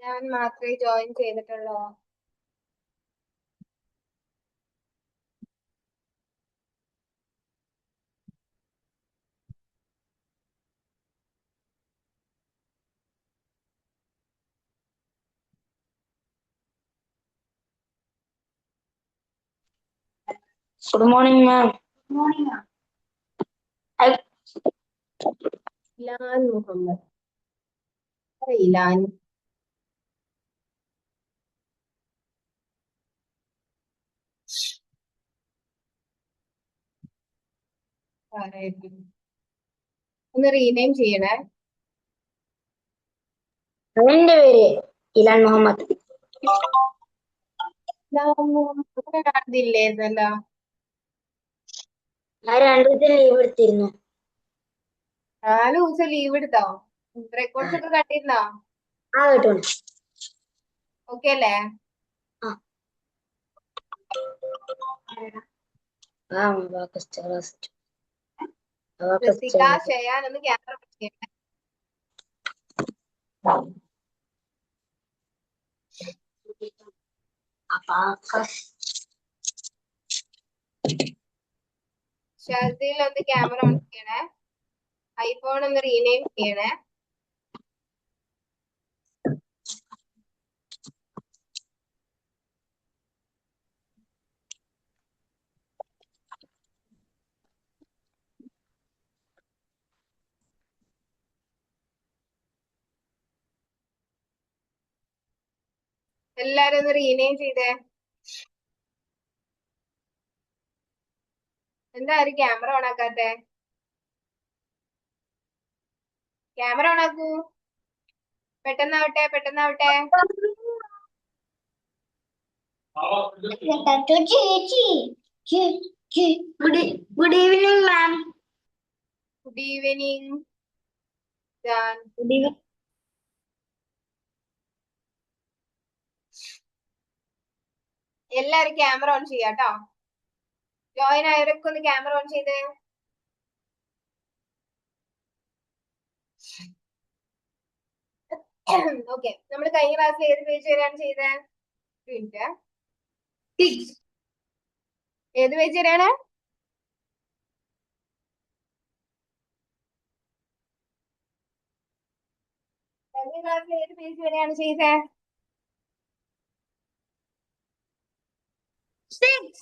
ഞാൻ മാത്രമേ ജോയിൻ ചെയ്തിട്ടുള്ളൂ. Good morning, ma'am. Good morning, ma'am. ഇലാൻ Muhammad. ഇലാൻ. ഒന്ന് റീനെയിം ചെയ്യണേ. എന്റെ പേര് ഇലാൻ മുഹമ്മദ്. കാണുന്നില്ലേന്നല്ലോ. ഞാൻ 2 ദിവസം ലീവ് എടുത്തിരുന്നു. 4 ദിവസം ലീവ് എടുത്തോ? റെക്കോർഡ്സ് ഒക്കെ കണ്ടിരുന്നോ? കേട്ടോ. ഓക്കെ അല്ലേ? ഷെയാൻ ഒന്ന് ക്യാമറ ചെയ്യണേ. ഷാസിൽ ഒന്ന് ക്യാമറ ഓൺ ചെയ്യണേ. ഐഫോൺ ഒന്ന് റീനെയിം ചെയ്യണേ. എല്ലാരും ഒന്ന് റീനെയിം ചെയ്തേ. എന്താ ഒരു ക്യാമറ ഓൺ ആക്കാത്തെ? ക്യാമറ ഓൺ ആക്കൂ. പെട്ടെന്നാവട്ടെ, പെട്ടെന്നാവട്ടെ. Good evening ma'am. Good evening. എല്ലാരും ക്യാമറ ഓൺ ചെയ്യാട്ടോ. ജോയിൻ ആയവരൊക്കെ ഒന്ന് ക്യാമറ ഓൺ ചെയ്തേ. ഓക്കെ, നമ്മൾ കഴിഞ്ഞ ക്ലാസ്സിൽ ഏത് പേജ് വരെയാണ് ചെയ്തത്? ഏത് പേജ് വരെയാണ്? കഴിഞ്ഞ ക്ലാസ്സിൽ ഏത് പേജ് വരെയാണ് ചെയ്തത്? 6.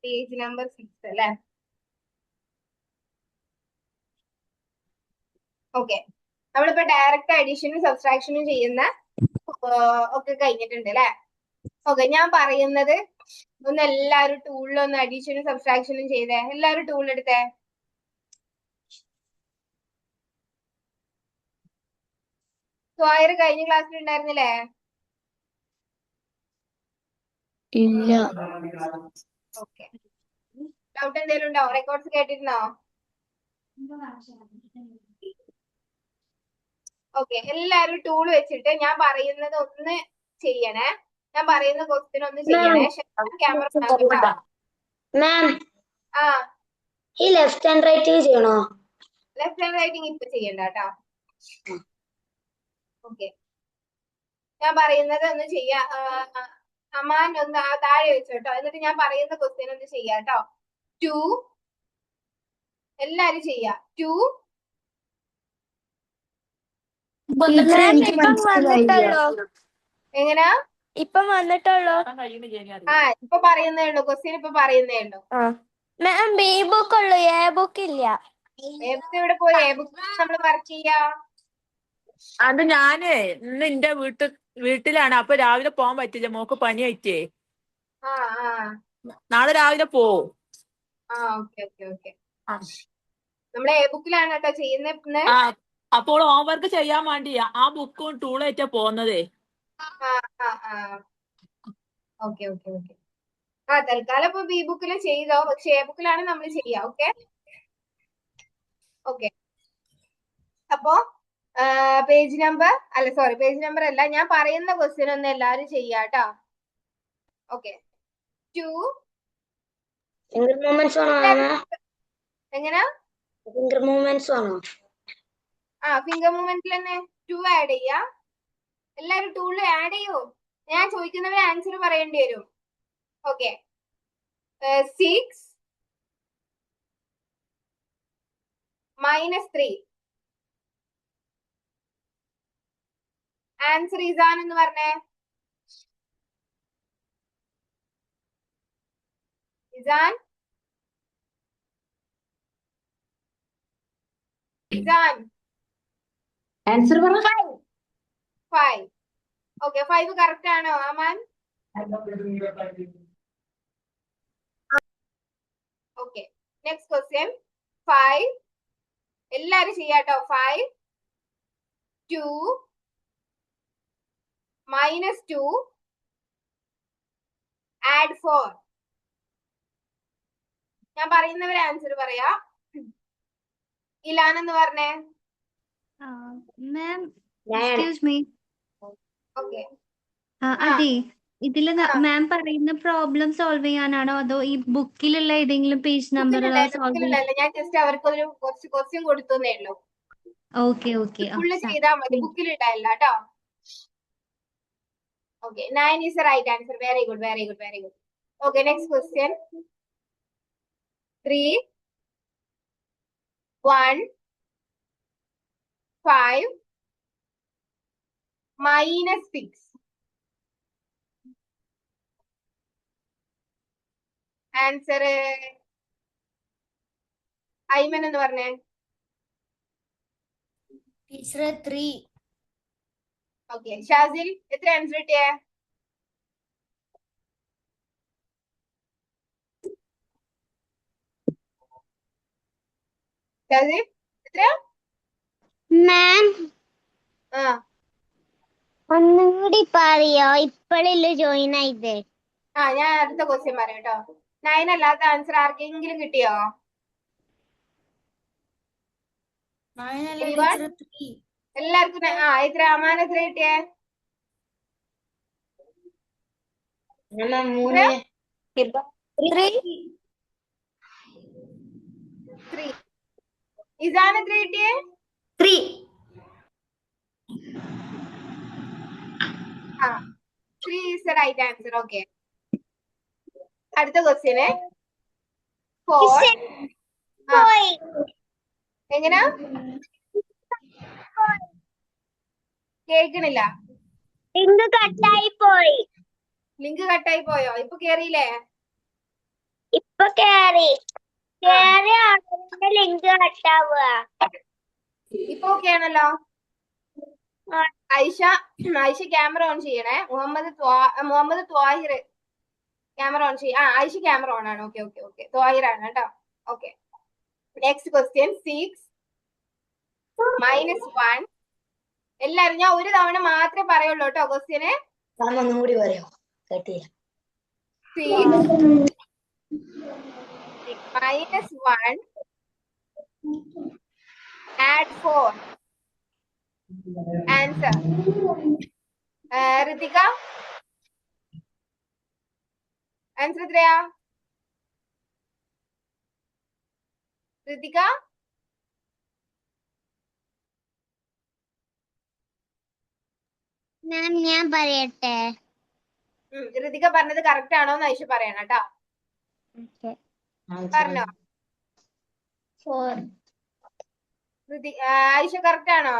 പേജ് നമ്പർ 6 അല്ലേ? ഓക്കെ, നമ്മളിപ്പോ ഡയറക്റ്റ് അഡീഷനും സബ്സ്ട്രാക്ഷനും ചെയ്യുന്ന ഒക്കെ കഴിഞ്ഞിട്ടുണ്ട് അല്ലെ? ഓക്കെ, ഞാൻ പറയുന്നത് ഒന്ന് എല്ലാവരും ടൂളിലൊന്ന് അഡീഷനും സബ്സ്ട്രാക്ഷനും ചെയ്തേ. എല്ലാവരും ടൂൾ എടുത്തേ. സ്ക്വയർ കഴിഞ്ഞ ക്ലാസ്സിൽ ഉണ്ടായിരുന്നില്ലേ? ഇല്ല. ഓക്കെ, ഡൗട്ട് എന്തെങ്കിലും ഉണ്ടോ? റെക്കോർഡ്സ് കേട്ടിരുന്നോ? ഓക്കെ, എല്ലാരും ടൂൾ വെച്ചിട്ട് ഞാൻ പറയുന്നത് ഒന്ന് ചെയ്യണേ. ഞാൻ പറയുന്ന ക്വസ്റ്റ്യൻ ഒന്ന് ചെയ്യണേ. ക്യാമറ മാം, ആ, ഈ ലെഫ്റ്റ് ഹാൻഡ് റൈറ്റിംഗ് ചെയ്യണോ? ലെഫ്റ്റ് ഹാൻഡ് റൈറ്റിംഗ് ഇപ്പൊ ചെയ്യണ്ട കേട്ടോ. ഓക്കെ, ഞാൻ പറയുന്നത് ഒന്ന് ചെയ്യാ. അമാൻ ഒന്ന് താഴെ വെച്ചോട്ടോ. എന്നിട്ട് ഞാൻ പറയുന്ന ക്വസ്റ്റ്യൻ ഒന്ന് ചെയ്യാട്ടോ. 2 എല്ലാരും ചെയ്യാ. 2 എങ്ങനാ? ഇപ്പം വന്നിട്ടുള്ളൂ. ആ, ഇപ്പൊ പറയുന്നേ ഉള്ളൂ. ക്വസ്റ്റ്യൻ ഇപ്പൊ പറയുന്നേ ഉള്ളൂ. മാം ബി ബുക്ക് ഉള്ളു, എ ബുക്ക് ഇല്ല. എ ബുക്ക് ഇവിടെ പോയി. എ ബുക്ക് നമ്മൾ വർക്ക് ചെയ്യാ. അത് ഞാന് ഇന്ന് എന്റെ വീട്ടിലാണ്. അപ്പൊ രാവിലെ പോകാൻ പറ്റില്ല, മോക്ക് പനിയായിട്ടേ. ആ ആ നാളെ രാവിലെ പോവും. ആ ഓക്കെ ഓക്കെ ഓക്കെ. നമ്മള് എ ബുക്കിലാണ് കേട്ടോ ചെയ്യുന്ന. ആ, അപ്പോൾ ഹോംവർക്ക് ചെയ്യാൻ വേണ്ടി ആ ബുക്കും ടൂളായിട്ടാ പോകുന്നതേ. Okay okay okay. ആ, തൽക്കാലം ഇപ്പൊ ബി ബുക്കില് ചെയ്തോ, പക്ഷെ എ ബുക്കിലാണ് നമ്മൾ ചെയ്യാ. Okay okay. അപ്പോ പേജ് നമ്പർ അല്ല, ഞാൻ പറയുന്ന ക്വസ്റ്റ്യൻ ഒന്ന് എല്ലാരും ചെയ്യാട്ടോ. ഓക്കെ, 2 ഫിംഗർ മൂവ്മെന്റ്സ് ആണോ? എങ്ങനാ? ഫിംഗർ മൂവ്മെന്റ്സ് ആണോ? ഫിംഗർ മൂവ്മെന്റിൽ തന്നെ 2 ആഡ് ചെയ്യാ. എല്ലാരും ടൂളിൽ ആഡ് ചെയ്യൂ. ഞാൻ ചോദിക്കുന്നവരെ ആൻസർ പറയേണ്ടി വരും. ഓക്കെ, 6 - 3. ആൻസർ ഇസാൻ എന്ന് പറഞ്ഞേ. ഇസാൻ, ഇസാൻ. ആൻസർ പറ. 5. ഓക്കെ, 5 കറക്റ്റ് ആണോ അമാൻ? Okay, next question. 5 എല്ലാരും ചെയ്യാട്ടോ. 5 2 - 2 add 4. ഞാൻ പറയുന്നവരെ ആൻസർ പറയാ. ഇലാൻ എന്ന് പറഞ്ഞേ. മാം എക്സ്ക്യൂസ് മീ. ഓക്കെ, അതെ, ഇതില് മാം പറയുന്ന പ്രോബ്ലം സോൾവ് ചെയ്യാനാണോ അതോ ഈ ബുക്കിലുള്ള ഏതെങ്കിലും പേജ് നമ്പർ സോൾവ് ചെയ്യാൻ? ഞാൻ ജസ്റ്റ് അവർക്ക് ഒരു കുറച്ച് ക്വസ്റ്റ്യൻ കൊടുത്തേ ഉള്ളൂ. Okay okay. ഫുള്ള് ചെയ്താൽ മതി, ബുക്കിൽ ഇട്ടല്ല കേട്ടോ. Okay, 9 is the right answer. Very good, very good, very good. Okay, next question. 3 1 5 -6. Answer Ayman എന്ന് പറഞ്ഞേ. ടീച്ചർ 3. ഓക്കെ, ഷാസിൽ എത്ര ആൻസർ കിട്ടിയേ? ഷാസിൽ എത്ര? മാം ഒന്നും കൂടി പറയോ? ഇപ്പോഴല്ലേ ജോയിൻ ആയില്ലേ? ഞാൻ അടുത്ത ക്വസ്റ്റ്യൻ പറയാം കേട്ടോ. 9 അല്ലാത്ത ആൻസർ ആർക്കെങ്കിലും കിട്ടിയോ? എല്ലാവർക്കും എത്ര? അമാൻ എത്ര കിട്ടിയേ? 3. ഇസാൻ എത്ര കിട്ടിയേ? 3. 3 is the right answer. Okay. അടുത്ത ക്വസ്റ്റ്യന് 4. എങ്ങനാ? കേൾക്കണില്ല. ലിങ്ക് കട്ടായി പോയി. ലിങ്ക് കട്ടായി പോയോ? ഇപ്പൊ കേറിയില്ലേ? ഇപ്പൊ കേറി ലിങ്ക് കട്ടാവുക. ഇപ്പൊ ഓക്കെ ആണല്ലോ. ഐഷ ക്യാമറ ഓൺ ചെയ്യണേ. മുഹമ്മദ് ത്വാഹിർ ക്യാമറ ഓൺ ചെയ്യ. ഐഷ ക്യാമറ ഓൺ ആണ്. ഓക്കെ ഓക്കെ ഓക്കെ, ത്വാഹിർ ആണ് കേട്ടോ. Okay, next question. 6 -1. എല്ലാരും ഞാൻ ഒരു തവണ മാത്രമേ പറയുള്ളൂ കേട്ടോ ക്വസ്റ്റ്യന്. ഒന്നും കൂടി പറയോ? കേട്ടില്ല. 6 -1 add 4. ആൻസർ ഋതിക. ആൻസർ എത്രയാ ഋതിക? മാം ഞാൻ പറയട്ടെ. ഋതിക പറഞ്ഞത് കറക്റ്റ് ആണോ എന്ന് ഐഷ പറയണം കേട്ടോ. പറഞ്ഞോ. 4. ഐഷ കറക്റ്റ് ആണോ?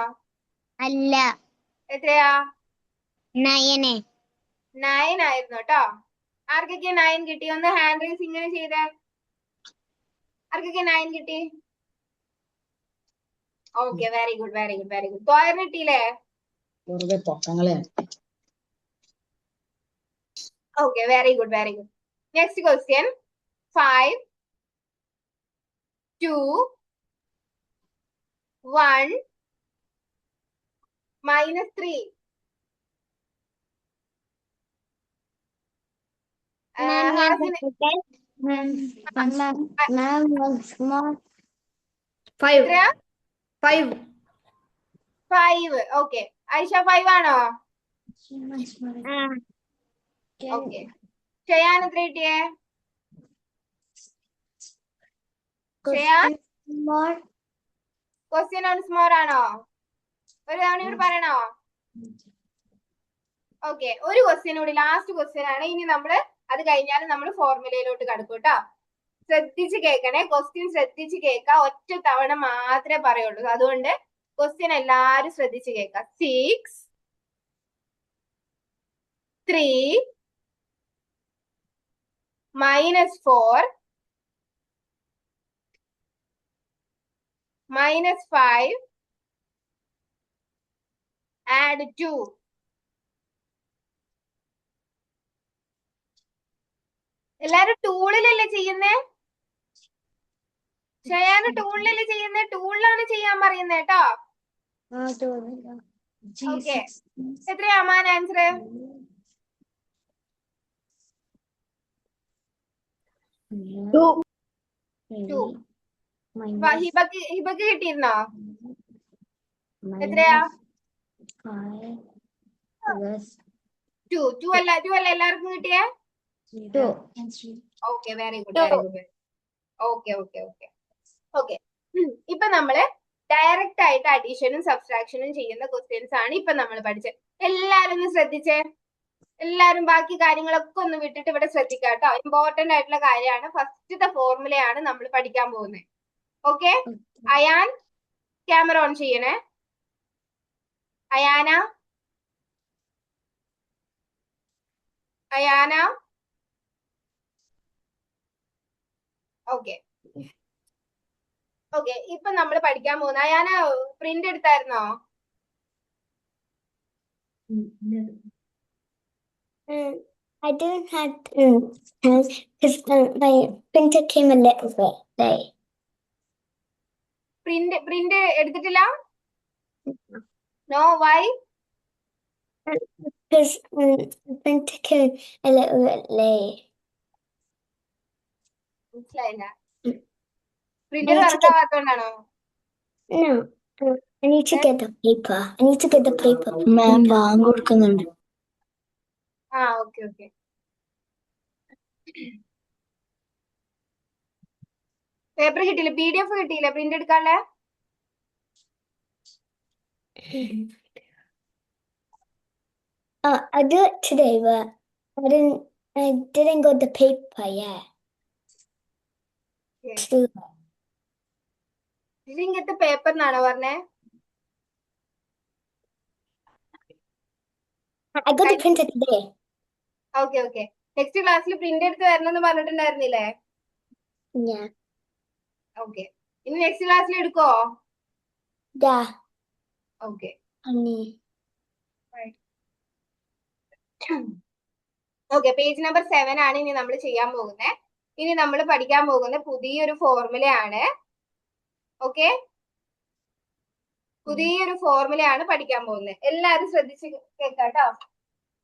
അല്ല, എത്രയാ? 9. 9 ആയിരുന്നു കേട്ടോ. ആർക്കൊക്കെ 9 കിട്ടി? ഒന്ന് ഹാൻഡ് റൈസ് ഇങ്ങനെ ചെയ്തേ. ആർക്കൊക്കെ 9 കിട്ടി? Okay, very good, very good, very good. ത്വാഹിറിന് കിട്ടിയില്ലേ? Okay, very good, very good. Next question. 5 2 1 -3. ഹാസിന് 5. ഓക്കെ, ഐഷ 5 ആണോ? ഓക്കെ, ഷയാൻ എത്ര കിട്ടിയേ? ഷയാൻ ക്വസ്റ്റ്യൻ ഓൺ സ്മോർ ആണോ? ഒരു തവണ കൂടി പറയണോ? ഓക്കെ, ഒരു ക്വസ്റ്റ്യൻ കൂടി, ലാസ്റ്റ് ക്വസ്റ്റ്യൻ ആണ്. ഇനി നമ്മള് അത് കഴിഞ്ഞാൽ നമ്മൾ ഫോർമുലയിലോട്ട് കടക്കും കേട്ടോ. ശ്രദ്ധിച്ച് കേൾക്കണേ, ക്വസ്റ്റ്യൻ ശ്രദ്ധിച്ച് കേൾക്കാം. ഒറ്റ തവണ മാത്രമേ പറയുള്ളൂ. അതുകൊണ്ട് ക്വസ്റ്റ്യൻ എല്ലാരും ശ്രദ്ധിച്ച് കേൾക്കാം. 6 3 -4 -5 add 2. എല്ലാരും ടൂളിലല്ലേ ചെയ്യുന്നേ? ഷയാന് ടൂളിലല്ലേ ചെയ്യുന്നേ? ടൂളിലാണ് ചെയ്യാൻ പറയുന്നേ കേട്ടോ. ഓക്കെ, എത്രയാ അമാൻ ആൻസർ? 2. ഹിബക്ക് കിട്ടിയിരുന്നോ? എത്രയാ? 2 അല്ല എല്ലാവർക്കും കിട്ടിയേ? Okay, very good, very good. Okay okay okay okay. ഇപ്പൊ നമ്മള് ഡയറക്റ്റ് ആയിട്ട് അഡീഷനും സബ്സ്ട്രാക്ഷനും ചെയ്യുന്ന ക്വസ്റ്റ്യൻസ് ആണ് ഇപ്പൊ നമ്മൾ പഠിച്ചത്. എല്ലാരും ഒന്ന് ശ്രദ്ധിച്ചേ. എല്ലാരും ബാക്കി കാര്യങ്ങളൊക്കെ ഒന്ന് വിട്ടിട്ട് ഇവിടെ ശ്രദ്ധിക്കാം കേട്ടോ. ഇമ്പോർട്ടന്റ് ആയിട്ടുള്ള കാര്യമാണ്. ഫസ്റ്റത്തെ ഫോർമുലയാണ് നമ്മൾ പഠിക്കാൻ പോകുന്നത്. ഓക്കെ, അയാൻ ക്യാമറ ഓൺ ചെയ്യണേ. Ayana okay okay. ഇപ്പൊ നമ്മൾ പഠിക്കാൻ പോകുന്ന, അയാന പ്രിന്റ് എടുത്തായിരുന്നോ? I didn't have because my printer came a little bit late. Print എടുത്തിട്ടില്ല? No, why? Because the printer came a little bit late. മനസ്സിലായില്ല. പ്രിന്റർ വർക്ക് ആവാത്തോണ്ടാണോ? No, I need to get the paper. I need to get the paper. Ma'am, bank കൊടുക്കുന്നുണ്ട്. ആ, okay okay. Paper കിട്ടിയില്ല, PDF കിട്ടിയില്ല print എടുക്കാനുള്ള? I'll do it today, but I didn't got the paper yet. Okay. To do that. ഇങ്ങനത്തെ paper എന്നാണോ പറഞ്ഞേ? I got the printer today. Okay okay. Next ക്ലാസ്സിൽ print എടുത്ത് വരണമെന്ന് പറഞ്ഞിട്ടുണ്ടായിരുന്നില്ലേ? Yeah. ഓക്കെ, ഇനി നെക്സ്റ്റ് ക്ലാസ്സിൽ എടുക്കോ? Yeah. Okay okay. Page number 7 ആണ് ഇനി നമ്മൾ ചെയ്യാൻ പോകുന്നത്. ഇനി നമ്മൾ പഠിക്കാൻ പോകുന്ന പുതിയൊരു ഫോർമുലയാണ്. ഓക്കെ, പുതിയൊരു ഫോർമുലയാണ് പഠിക്കാൻ പോകുന്നത്. എല്ലാരും ശ്രദ്ധിച്ച് കേൾക്കാട്ടോ.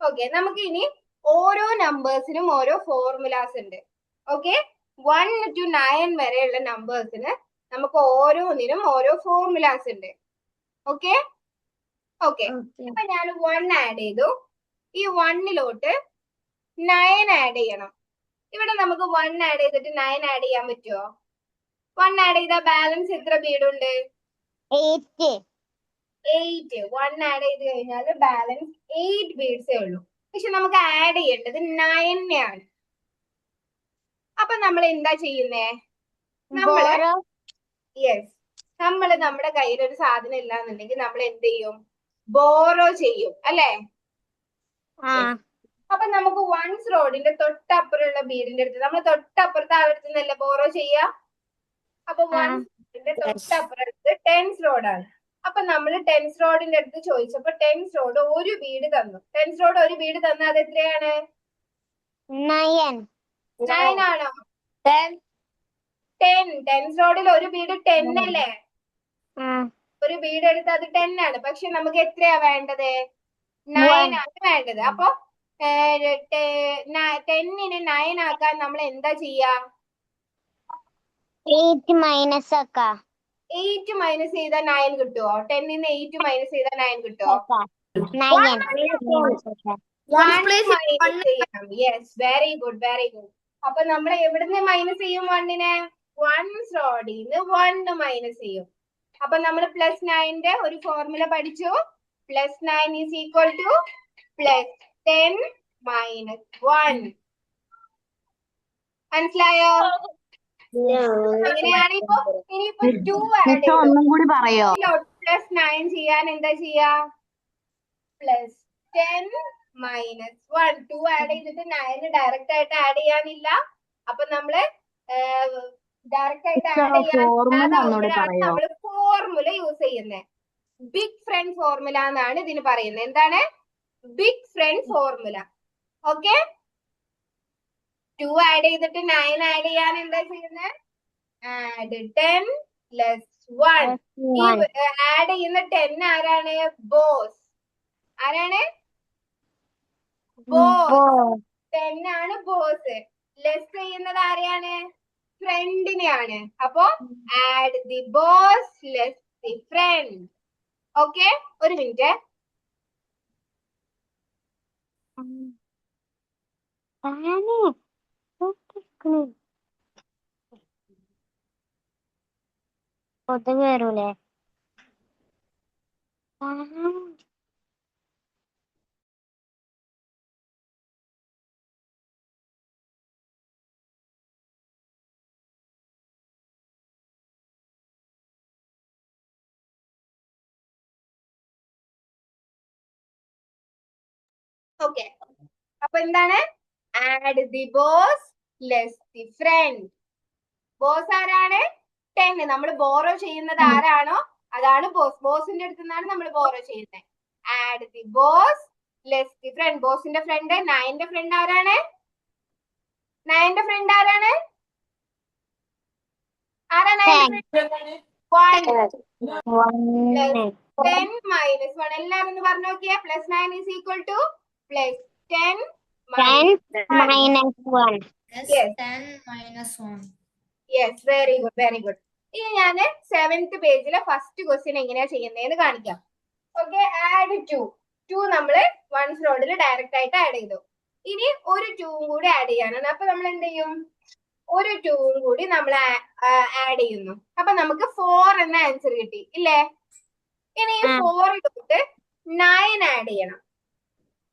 ഓക്കെ, നമുക്ക് ഇനി ഓരോ നമ്പേഴ്സിനും ഓരോ ഫോർമുലാസ് ഉണ്ട്. ഓക്കെ, 1 to 9 വരെയുള്ള നമ്പേഴ്സിന് നമുക്ക് ഓരോന്നിനും ഓരോ ഫോർമുലാസ് ഉണ്ട്. Okay okay. ഇപ്പൊ ഞാൻ 1 ആഡ് ചെയ്തു. ഈ 1ലോട്ട് 9 ആഡ് ചെയ്യണം. ഇവിടെ നമുക്ക് 1 ആഡ് ചെയ്തിട്ട് 9 ആഡ് ചെയ്യാൻ പറ്റുമോ? 1 ആഡ് ചെയ്താൽ ബാലൻസ് എത്ര ബീഡുണ്ട്? 8. 1 ആഡ് ചെയ്ത് കഴിഞ്ഞാൽ ബാലൻസ് 8 ബീഡ്സേ ഉള്ളൂ. പക്ഷെ നമുക്ക് ആഡ് ചെയ്യേണ്ടത് 9 ആണ്. അപ്പൊ നമ്മൾ എന്താ ചെയ്യുന്നേ? നമ്മള് നമ്മുടെ കയ്യിൽ ഒരു സാധനം ഇല്ലാന്നുണ്ടെങ്കിൽ നമ്മൾ എന്ത് ചെയ്യും? ബോറോ ചെയ്യും, അല്ലേ? അപ്പൊ നമുക്ക് വൺസ് റോഡിന്റെ തൊട്ടപ്പുറമുള്ള ബീഡിന്റെ അടുത്ത്, നമ്മൾ തൊട്ടപ്പുറത്ത് ആളുടെ നിന്നല്ല ബോറോ ചെയ്യാ. അപ്പൊ വൺസ് റോഡിന്റെ തൊട്ടപ്പുറത്ത് 10th റോഡാണ്. അപ്പൊ നമ്മൾ 10th റോഡിന്റെ അടുത്ത് ചോദിച്ചപ്പോ 10th റോഡ് ഒരു ബീഡ് തന്നു. 10th റോഡ് ഒരു ബീഡ് തന്നാൽ അത് എത്രയാണ്? 9 ആണോ? 10. 10th റോഡിൽ ഒരു ബീഡ് 10 അല്ലേ? ഒരു ബീഡ് എടുത്ത് അത് 10 ആണ്. പക്ഷെ നമുക്ക് എത്രയാ വേണ്ടത്? 9 ആണ് വേണ്ടത്. അപ്പൊ 10നെ 9 ആക്കാൻ നമ്മൾ എന്താ ചെയ്യാ? 8 മൈനസ് ആക്കാം. 8 മൈനസ് ചെയ്താൽ 9 കിട്ടുമോ? 10ന് 8 മൈനസ് ചെയ്താൽ 9 കിട്ടുമോ? 9. Yes, very good, very good. അപ്പൊ നമ്മൾ എവിടുന്ന് മൈനസ് ചെയ്യും? 1നെ വൺസ് റോഡിന്ന് 1 മൈനസ് ചെയ്യും. അപ്പൊ നമ്മൾ +9 ഒരു ഫോർമുല പഠിച്ചു. +9 ഈസ് ഈക്വൽ ടു +10 - 1. മനസ്സിലായോ? എങ്ങനെയാണ് ഇനിയിപ്പോ 2 ആഡ് ചെയ്തു. ഒന്നും കൂടി പറയോ? +9 ചെയ്യാൻ എന്താ ചെയ്യാ? +10 - 1. 2 ആഡ് ചെയ്തിട്ട് 9 ഡയറക്റ്റ് ആയിട്ട് ആഡ് ചെയ്യാനില്ല. അപ്പൊ നമ്മള് ഡയറക്റ്റ് ആയിട്ട് ആഡ് ചെയ്യാൻ നമ്മൾ ഫോർമുല യൂസ് ചെയ്യുന്നത്. ബിഗ് ഫ്രണ്ട് ഫോർമുല എന്നാണ് ഇതിന് പറയുന്നത്. എന്താണ് big friend formula? Okay, 2 add ചെയ്തിട്ട് 9 ആഡ് ചെയ്യാൻ എന്താ ചെയ്യുന്നത്? ആഡ് 10 + 1. ഈ ആഡ് ചെയ്യുന്ന 10 ആരാണ്? ബോസ്. ആരാണ്? ബോസ്. 10 ആണ് ബോസ്. ലെസ് ചെയ്യുന്നത് ആരെയാണ്? ഫ്രണ്ടിനെയാണ്. അപ്പോ add the boss less the friend. Okay, ഒരു മിനിറ്റ്. വരൂലേ? ഓക്കെ, അപ്പൊ എന്താണ്? Add the boss less the friend. Boss ആരാണ്? 10. നമ്മൾ ബോറോ ചെയ്യുന്നത് ആരാണോ അതാണ് ബോസ്. ബോസിന്റെ അടുത്ത് നിന്നാണ് നമ്മൾ ബോറോ ചെയ്യുന്നത്. Add the boss less the friend. ബോസിന്റെ ഫ്രണ്ട് 9ന്റെ ഫ്രണ്ട് ആരാണ്? 9ന്റെ ഫ്രണ്ട് ആരാണ്? ആരാ 9ന്റെ ഫ്രണ്ട്? 1 + 10 - 1. എല്ലാരും ഒന്ന് പറഞ്ഞു നോക്കിയേ. +9 is equal to +10 - 1. Yes. 10 - 1. Yes, very good, very good. ഇനി ഞാൻ 7th പേജിലെ ഫസ്റ്റ് ക്വസ്റ്റ്യൻ എങ്ങനെയാ ചെയ്യുന്നതെന്ന് കാണിക്കാം. ഓക്കെ, ആഡ് 2 നമ്മള് വൺസ് റോഡിൽ ഡയറക്റ്റ് ആയിട്ട് ആഡ് ചെയ്തു. ഇനി ഒരു 2 കൂടി ആഡ് ചെയ്യാനാണ്. അപ്പൊ നമ്മൾ എന്ത് ചെയ്യും? ഒരു 2 കൂടി നമ്മൾ ആഡ് ചെയ്യുന്നു. അപ്പൊ നമുക്ക് 4 എന്ന ആൻസർ കിട്ടി ഇല്ലേ? ഇനി 4 9 ആഡ് ചെയ്യണം.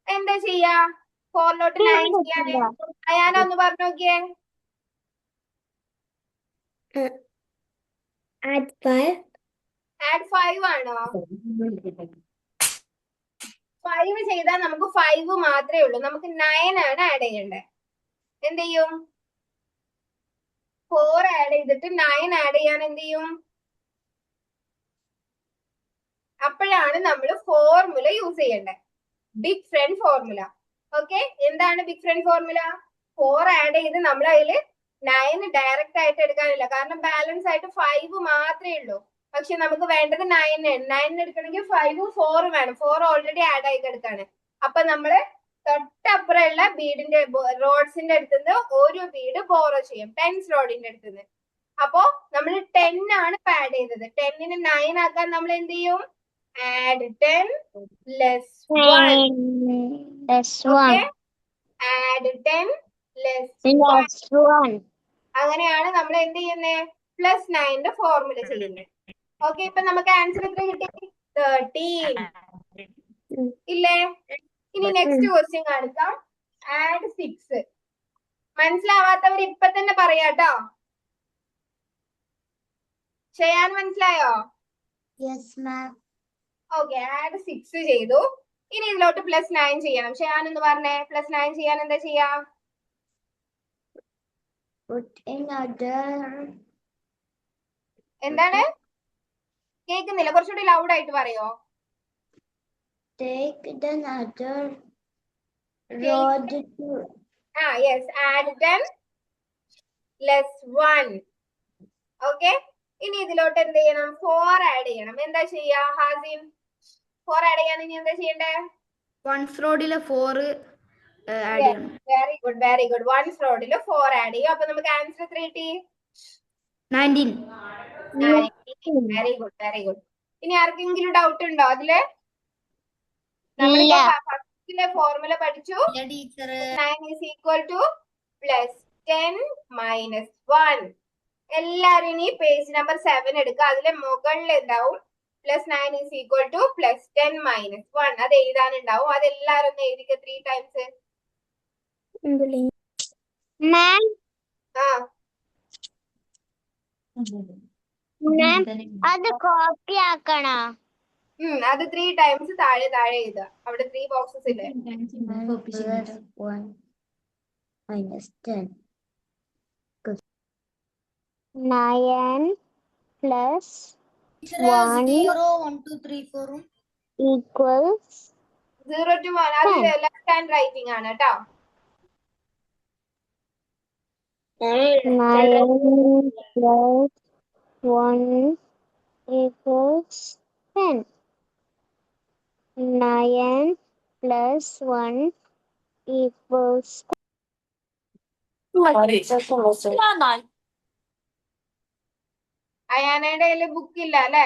എന്താ ചെയ്യാ? 4 9 ചെയ്യാന് അയാനൊന്ന് പറഞ്ഞു നോക്കിയേ. Add 5. ആഡ് 5 ആണോ? 5 ചെയ്താൽ നമുക്ക് 5 മാത്രമേ ഉള്ളൂ. നമുക്ക് 9 ആണ് ആഡ് ചെയ്യേണ്ടത്. എന്ത് ചെയ്യും? 4 ആഡ് ചെയ്തിട്ട് 9 ആഡ് ചെയ്യാൻ എന്ത് ചെയ്യും? അപ്പോഴാണ് നമ്മൾ ഫോർമുല യൂസ് ചെയ്യേണ്ടത്. Big friend formula. ഓക്കെ, എന്താണ് ബിഗ് ഫ്രണ്ട് ഫോർമുല? 4 ആഡ് ചെയ്ത് നമ്മൾ അതിൽ 9 ഡയറക്റ്റ് ആയിട്ട് എടുക്കാനില്ല. കാരണം ബാലൻസ് ആയിട്ട് 5 മാത്രമേ ഉള്ളൂ. പക്ഷെ നമുക്ക് വേണ്ടത് 9 ആണ്. 9 എടുക്കണമെങ്കിൽ 5 4 വേണം. 4 ഓൾറെഡി ആഡ് ആയി കിടക്കാണ്. അപ്പൊ നമ്മള് തൊട്ടപ്പുറമുള്ള ബീഡിന്റെ റോഡ്സിന്റെ അടുത്തുനിന്ന് ഒരു ബീഡ് ബോറോ ചെയ്യും. 10th റോഡിന്റെ അടുത്തുനിന്ന്. അപ്പോ നമ്മൾ 10 ആണ് ആഡ് ചെയ്തത്. 10നെ 9 ആക്കാൻ നമ്മൾ എന്ത് ചെയ്യും? ആഡ് 10 + 1. Okay, add 10 + 1. അങ്ങനെയാണ് നമ്മൾ എന്ത് ചെയ്യുന്നത്? +9ന്റെ ഫോർമുല ചെയ്യുന്നത്. ഓക്കെ, ഇപ്പൊ നമുക്ക് ആൻസർ എത്ര കിട്ടി? 13 ഇല്ലേ? ഇനി നെക്സ്റ്റ് ക്വസ്റ്റ്യൻ കാണിക്കാം. ആഡ് 6. മനസ്സിലാവാത്തവർ ഇപ്പൊ തന്നെ പറയാട്ടോ. ചെയ്യാൻ മനസ്സിലായോ? Yes, ma'am. ഓക്കെ, ആഡ് 6 ചെയ്തു. ഇനി ഇതിലോട്ട് +9 ചെയ്യണം. ചെയ്യാനൊന്ന് പറഞ്ഞേ. +9 ചെയ്യാൻ എന്താ ചെയ്യാ? Put in other. എന്താണ്? കേൾക്കുന്നില്ല, കുറച്ചുകൂടി ലൗഡ് ആയിട്ട് പറയോ? Take the other road to. Yes, add 10 + 1. Okay, ഇനി ഇതിലോട്ട് എന്ത് ചെയ്യണം? 4 ആഡ് ചെയ്യണം. എന്താ ചെയ്യാ ഹാസിം? 4 ആഡ് ചെയ്യാൻ ഇനി എന്താ ചെയ്യണ്ടേ? വൺസ് റോഡിലെ 4 ആഡ് ചെയ്യണം. Very good, very good. Once റോഡിൽ 4 ആഡ് ചെയ്യും. അപ്പൊ നമുക്ക് ആൻസർ എത്ര കിട്ടി? 19. Very good, very good. ഇനി ആർക്കെങ്കിലും ഡൗട്ട് ഉണ്ടോ അതില്? ഫസ്റ്റിലെ ഫോർമുല പഠിച്ചു. 9 ഈസ് ഈക്വൽ ടു +10 - 1. എല്ലാരും ഇനി പേജ് നമ്പർ 7 എടുക്കുക. അതിലെ മുകളിൽ എന്താവും +9 is equal to +10 - 1. അത് എഴുതാനുണ്ടാവും. അതെല്ലാരും ഒന്ന് എഴുതിക്ക 3 times. മാം ആ മാം അത് കോപ്പി ആക്കണോ? അത് 3 times താഴെ എഴുതുക. അവിടെ 3 boxes ഇല്ലേ? +1 - 10. 9 + 1 0 1 2 3 4 equals 0 to 1. അത് ലെഫ്റ്റ് ഹാൻഡ് റൈറ്റിംഗ് ആണ് കേട്ടോ. 9 + 1 equals 10. 9 + 1 equals അയാനയുടെ കയ്യില് ബുക്ക് ഇല്ല അല്ലേ?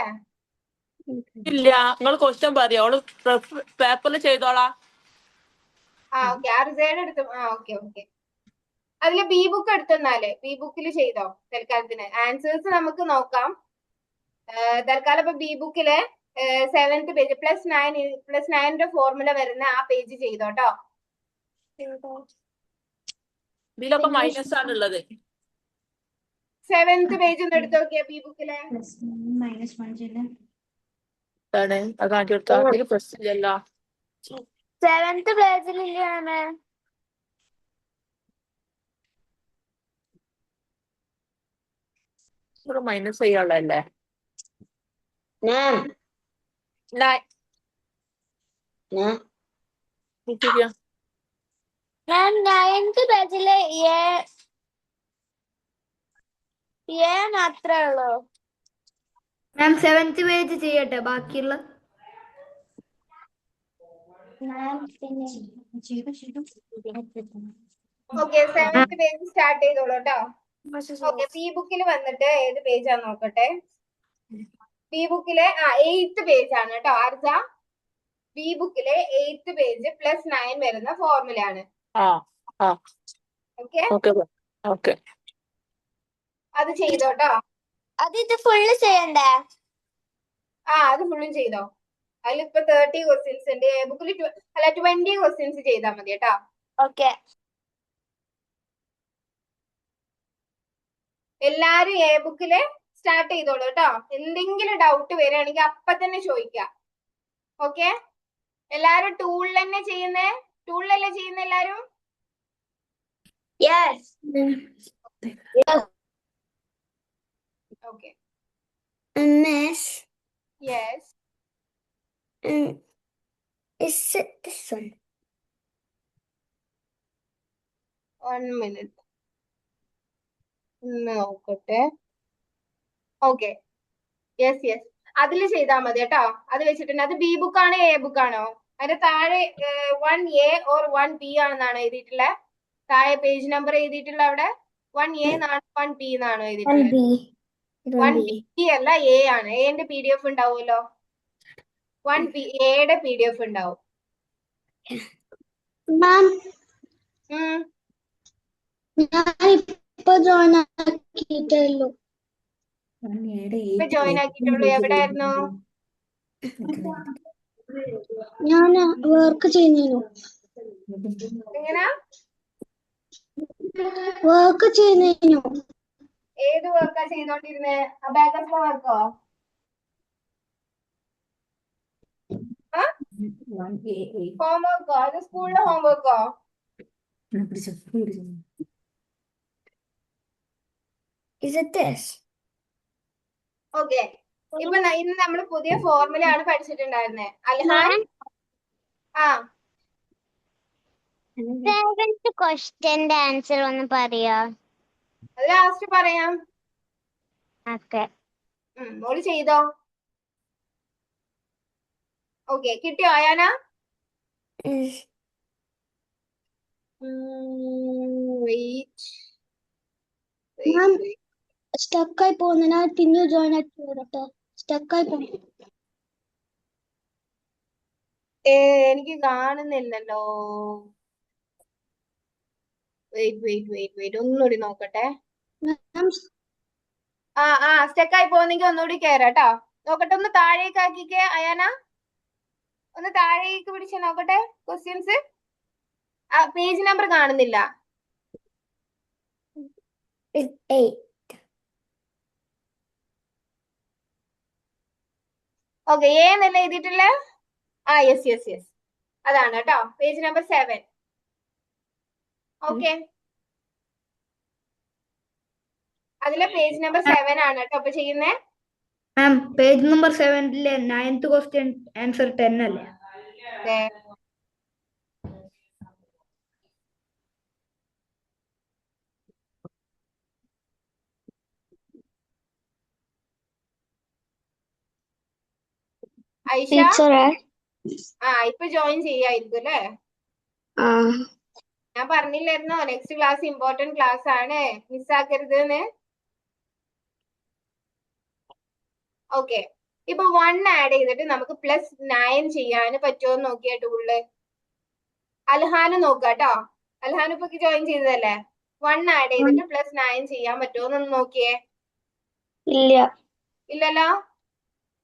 ഇല്ല, നിങ്ങൾ ക്വസ്റ്റ്യൻ പറയോ? അവള് പേപ്പറിൽ ചെയ്തോളാ. ഓക്കെ. അർസയുടെ എടുത്തു. ഓക്കെ. അതില് ബി ബുക്ക് എടുത്തെന്നാല് ബി ബുക്കിൽ ചെയ്തോ തൽക്കാലത്തിന്. ആൻസേഴ്സ് നമുക്ക് നോക്കാം. തൽക്കാലം ഇപ്പൊ ബി ബുക്കിലെ 7th പേജ് +9 ഫോർമുല വരുന്ന ആ പേജ് ചെയ്തോട്ടോ. ഇതിലൊക്കെ മൈനസ് ആണുള്ളത്. 7th പേജ് ഒന്ന് എടുത്തു നോക്കിയാ ബി ബുക്കിലെ. ആണ് അത് കാണിച്ചു കൊടുത്താ. ഇതില് പ്രശ്നമില്ലല്ലോ. 7th പേജിലില്ലേ? ഇവിടെ മൈനസ് ചെയ്യാനുള്ളതല്ലേ? മാം മാം 9th പേജില് എ മാത്രമേ ഉള്ളൂ. മാം 7th പേജ് ചെയ്യട്ടെ ബാക്കിയുള്ള. ഓക്കെ. 7th പേജ് സ്റ്റാർട്ട് ചെയ്തോളൂ കേട്ടോ. ഓക്കെ. ബി ബുക്കിൽ വന്നിട്ട് ഏത് പേജാന്ന് നോക്കട്ടെ. ബി ബുക്കിലെ 8th പേജ് ആണ് കേട്ടോ ആർജ. ബി ബുക്കിലെ 8th പേജ് +9 വരുന്ന ഫോർമുല ആണ്. ഓക്കെ. അത് ചെയ്തോട്ടോ. അത് ഇത് ഫുള്ള് ചെയ്യണ്ടേ? അത് ഫുള്ളും ചെയ്തോ. അതിലിപ്പോ 30 ക്വസ്റ്റ്യൻസ് ഉണ്ട്. എ ബുക്കിൽ 20 ക്വസ്റ്റ്യൻസ് ചെയ്താൽ മതി കേട്ടോ. ഓക്കെ. എല്ലാരും എ ബുക്കില് സ്റ്റാർട്ട് ചെയ്തോളൂ കേട്ടോ. എന്തെങ്കിലും ഡൗട്ട് വരികയാണെങ്കിൽ അപ്പൊ തന്നെ ചോദിക്കാം. ഓക്കെ. എല്ലാരും ടൂളിൽ തന്നെ ചെയ്യുന്നേ? ടൂളിലല്ലേ ചെയ്യുന്ന എല്ലാരും? Okay. Miss, yes. is it this one? 1 minute. നോക്കട്ടെ. ഓക്കെ. യെസ്. അതില് ചെയ്താൽ മതി കേട്ടോ. അത് വെച്ചിട്ടുണ്ട്. അത് ബി ബുക്ക് ആണോ എ ബുക്ക് ആണോ? അതിന്റെ താഴെ 1A or 1B ആണെന്നാണ് എഴുതിയിട്ടുള്ളത്. താഴെ പേജ് നമ്പർ എഴുതിയിട്ടുള്ള അവിടെ 1A എന്നാണ് 1B എന്നാണോ എഴുതിയിട്ടുള്ളത്? 1B അല്ല എ ആണ്. എന്റെ PDF ഉണ്ടാവുമല്ലോ. 1B എയുടെ PDF ഉണ്ടാവും. മാം ഇപ്പൊ ജോയിൻ ആക്കിയിട്ടുള്ളൂ. ഇപ്പൊ ജോയിൻ ആക്കിയിട്ടുള്ളൂ. എവിടെയായിരുന്നു? ഞാൻ വർക്ക് ചെയ്യുന്നു. എങ്ങനാ വർക്ക് ചെയ്യുന്നു. ഏത് വർക്കാ ചെയ്തോണ്ടിരുന്നേ? അബാക്കസ് വർക്കോ? ഹോംവർക്കോ? അത് സ്കൂളിലെ ഹോംവർക്കോ? Is it this? ഓക്കെ. ഇപ്പൊ ഇന്ന് നമ്മള് പുതിയ ഫോർമുല ആണ് പഠിച്ചിട്ടുണ്ടായിരുന്നേ. അൽഹാൻ 7th ക്വസ്റ്റ്യന്റെ ആൻസർ ഒന്ന് പറയോ? അത് ലാസ്റ്റ് പറയാം. ഓക്കെ. മോള് ചെയ്തോ? ഓക്കെ. കിട്ടിയോ അയാന? വെയിറ്റ്. സ്റ്റക്കായി പോകുന്നു. ഞാൻ പിന്നെ ജോയിൻ ആക്കി വരട്ടെ. സ്റ്റക്കായി പോകുന്നു. എനിക്ക് കാണുന്നില്ലല്ലോ. വെയിറ്റ് ഒന്നുകൂടി നോക്കട്ടെ. സ്റ്റെക്കായി പോകുന്നെങ്കിൽ ഒന്നുകൂടി കയറാം കേട്ടോ. നോക്കട്ടെ, ഒന്ന് താഴേക്ക് ആക്കിക്കേ അയാന, ഒന്ന് താഴേക്ക് പിടിച്ച് നോക്കട്ടെ ക്വസ്റ്റ്യൻസ്. പേജ് നമ്പർ കാണുന്നില്ല. 8. ഓക്കെ, എ എന്നല്ല എഴുതിയിട്ടുള്ള യെസ് അതാണ് കേട്ടോ, പേജ് നമ്പർ 7. ഓക്കെ, അതിലെ പേജ് നമ്പർ 7 ആണ് കേട്ടോ അപ്പൊ ചെയ്യുന്നേ. മാം പേജ് നമ്പർ 7-ലെ 9th ക്വസ്റ്റ്യൻ ആൻസർ 10 അല്ലേ? ഐഷ ടീച്ചറെ ഇപ്പൊ ജോയിൻ ചെയ്യായിരിക്കും അല്ലേ? ഞാൻ പറഞ്ഞില്ലായിരുന്നോ നെക്സ്റ്റ് ക്ലാസ് ഇമ്പോർട്ടന്റ് ക്ലാസ് ആണ്, മിസ്സാക്കരുത് എന്ന്. ഓക്കെ, ഇപ്പൊ 1 ആഡ് ചെയ്തിട്ട് നമുക്ക് +9 ചെയ്യാൻ പറ്റുമോ എന്ന് നോക്കിയ ടൂളില്. അൽഹാന് നോക്കാട്ടോ, അൽഹാൻ ഇപ്പൊ ജോയിൻ ചെയ്തതല്ലേ. 1 ആഡ് ചെയ്തിട്ട് +9 ചെയ്യാൻ പറ്റുമോ എന്നൊന്ന് നോക്കിയേ. ഇല്ലല്ലോ,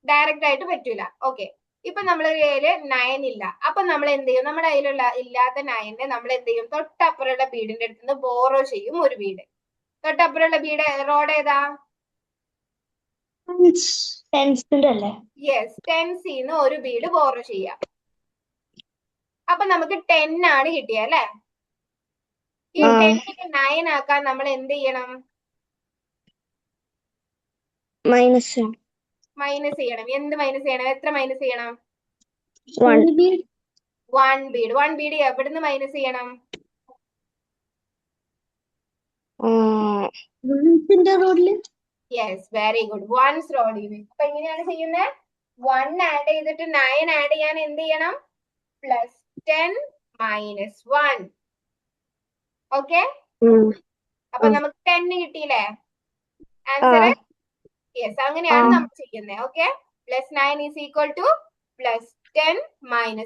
ഡയറക്റ്റ് ആയിട്ട് പറ്റൂല. ഓക്കെ, ഇപ്പൊ നമ്മുടെ കയ്യില് 9 ഇല്ല. അപ്പൊ നമ്മൾ എന്ത് ചെയ്യും? നമ്മുടെ കയ്യിലുള്ള ഇല്ലാത്ത 9 നമ്മൾ എന്ത് ചെയ്യും? തൊട്ടപ്പുറമുള്ള വീടിന്റെ അടുത്ത് നിന്ന് ബോറോ ചെയ്യും ഒരു വീട്. തൊട്ടപ്പുറമുള്ള വീട് റോഡ് ഏതാ? യെസ്, 10C ഒരു വീട് ബോറോ ചെയ്യാം. അപ്പൊ നമുക്ക് 10 ആണ് കിട്ടിയ അല്ലെ. ഈ 10നെ 9 ആക്കാൻ നമ്മൾ എന്ത് ചെയ്യണം? മൈനസ് ചെയ്യണം. എന്ത് മൈനസ് ചെയ്യണം? എത്ര മൈനസ് ചെയ്യണം? 1 ബീഡ്. 1 ബീഡ് എവിടുന്ന് മൈനസ് ചെയ്യണം? റോഡില്. യെസ്, വെരി ഗുഡ്, 1's റോഡിൽ. അപ്പൊ എങ്ങനെയാണ് ചെയ്യുന്നത്? 1 ആഡ് ചെയ്തിട്ട് 9 ആഡ് ചെയ്യാൻ എന്ത് ചെയ്യണം? +10 - 1. ഓക്കെ, അപ്പൊ നമുക്ക് 10 കിട്ടിയില്ലേ ആൻസർ? യെസ്, അങ്ങനെയാണ് നമ്മൾ ചെയ്യുന്നത്. ഓക്കെ, +9 = +10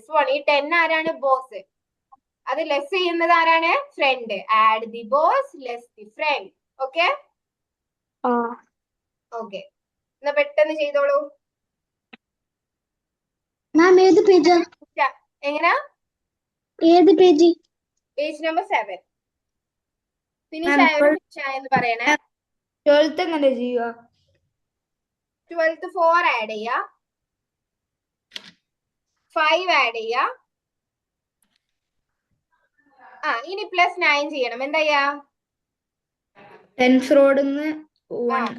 - 1. ഈ 10 ആരാണ്? ബോസ്. അത് ലെസ് ചെയ്യുന്നത് ആരാണ്? Friend. Add the boss, less the friend. Okay okay, എന്നാ പെട്ടെന്ന് ചെയ്തോളൂ. മാം ഏത് പേജാ? എങ്ങനാ? ഏത് പേജ്? Page number 7. ഫിനിഷ് ആയെന്ന് പറയണേ. 12th എങ്ങനെ ചെയ്യുക? 12th 4 ആഡ് ചെയ്യാ, 5 ആഡ് ചെയ്യാ. ഇനി +9 ചെയ്യണം. എന്താ ചെയ്യാ? 10th റോഡിന്ന് 1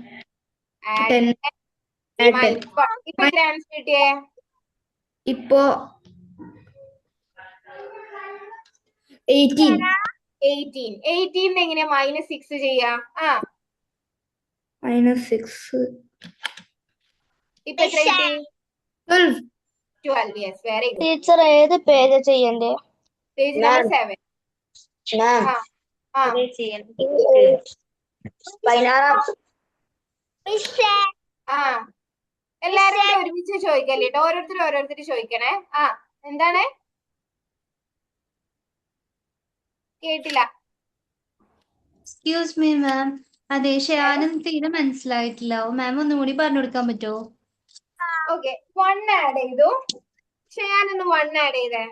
ഇപ്പൊ എത്ര ആൻസർ കിട്ടിയേ? ഇപ്പോ 18. 18 എങ്ങനെയാ -6 ചെയ്യാ? -6 ഇപ്പൊ എത്ര കിട്ടി? 12. Yes, very good. ടീച്ചർ ഏത് പേജ് ചെയ്യണ്ടേ? Page number 7. എല്ലാരും കൂടെ ഒരുമിച്ച് ചോദിക്കല്ലേ കേട്ടോ, ഓരോരുത്തർ ചോദിക്കണേ. എന്താണ്? കേട്ടില്ല. എക്സ്ക്യൂസ് മീ മാം, അതെ ഷയാനും തീരെ മനസ്സിലായിട്ടില്ല. മാം ഒന്നും കൂടി പറഞ്ഞു കൊടുക്കാൻ പറ്റുമോ? ഓക്കെ, 1 ആഡ് ചെയ്തു. ഷയാനൊന്ന് 1 ആഡ് ചെയ്തേ.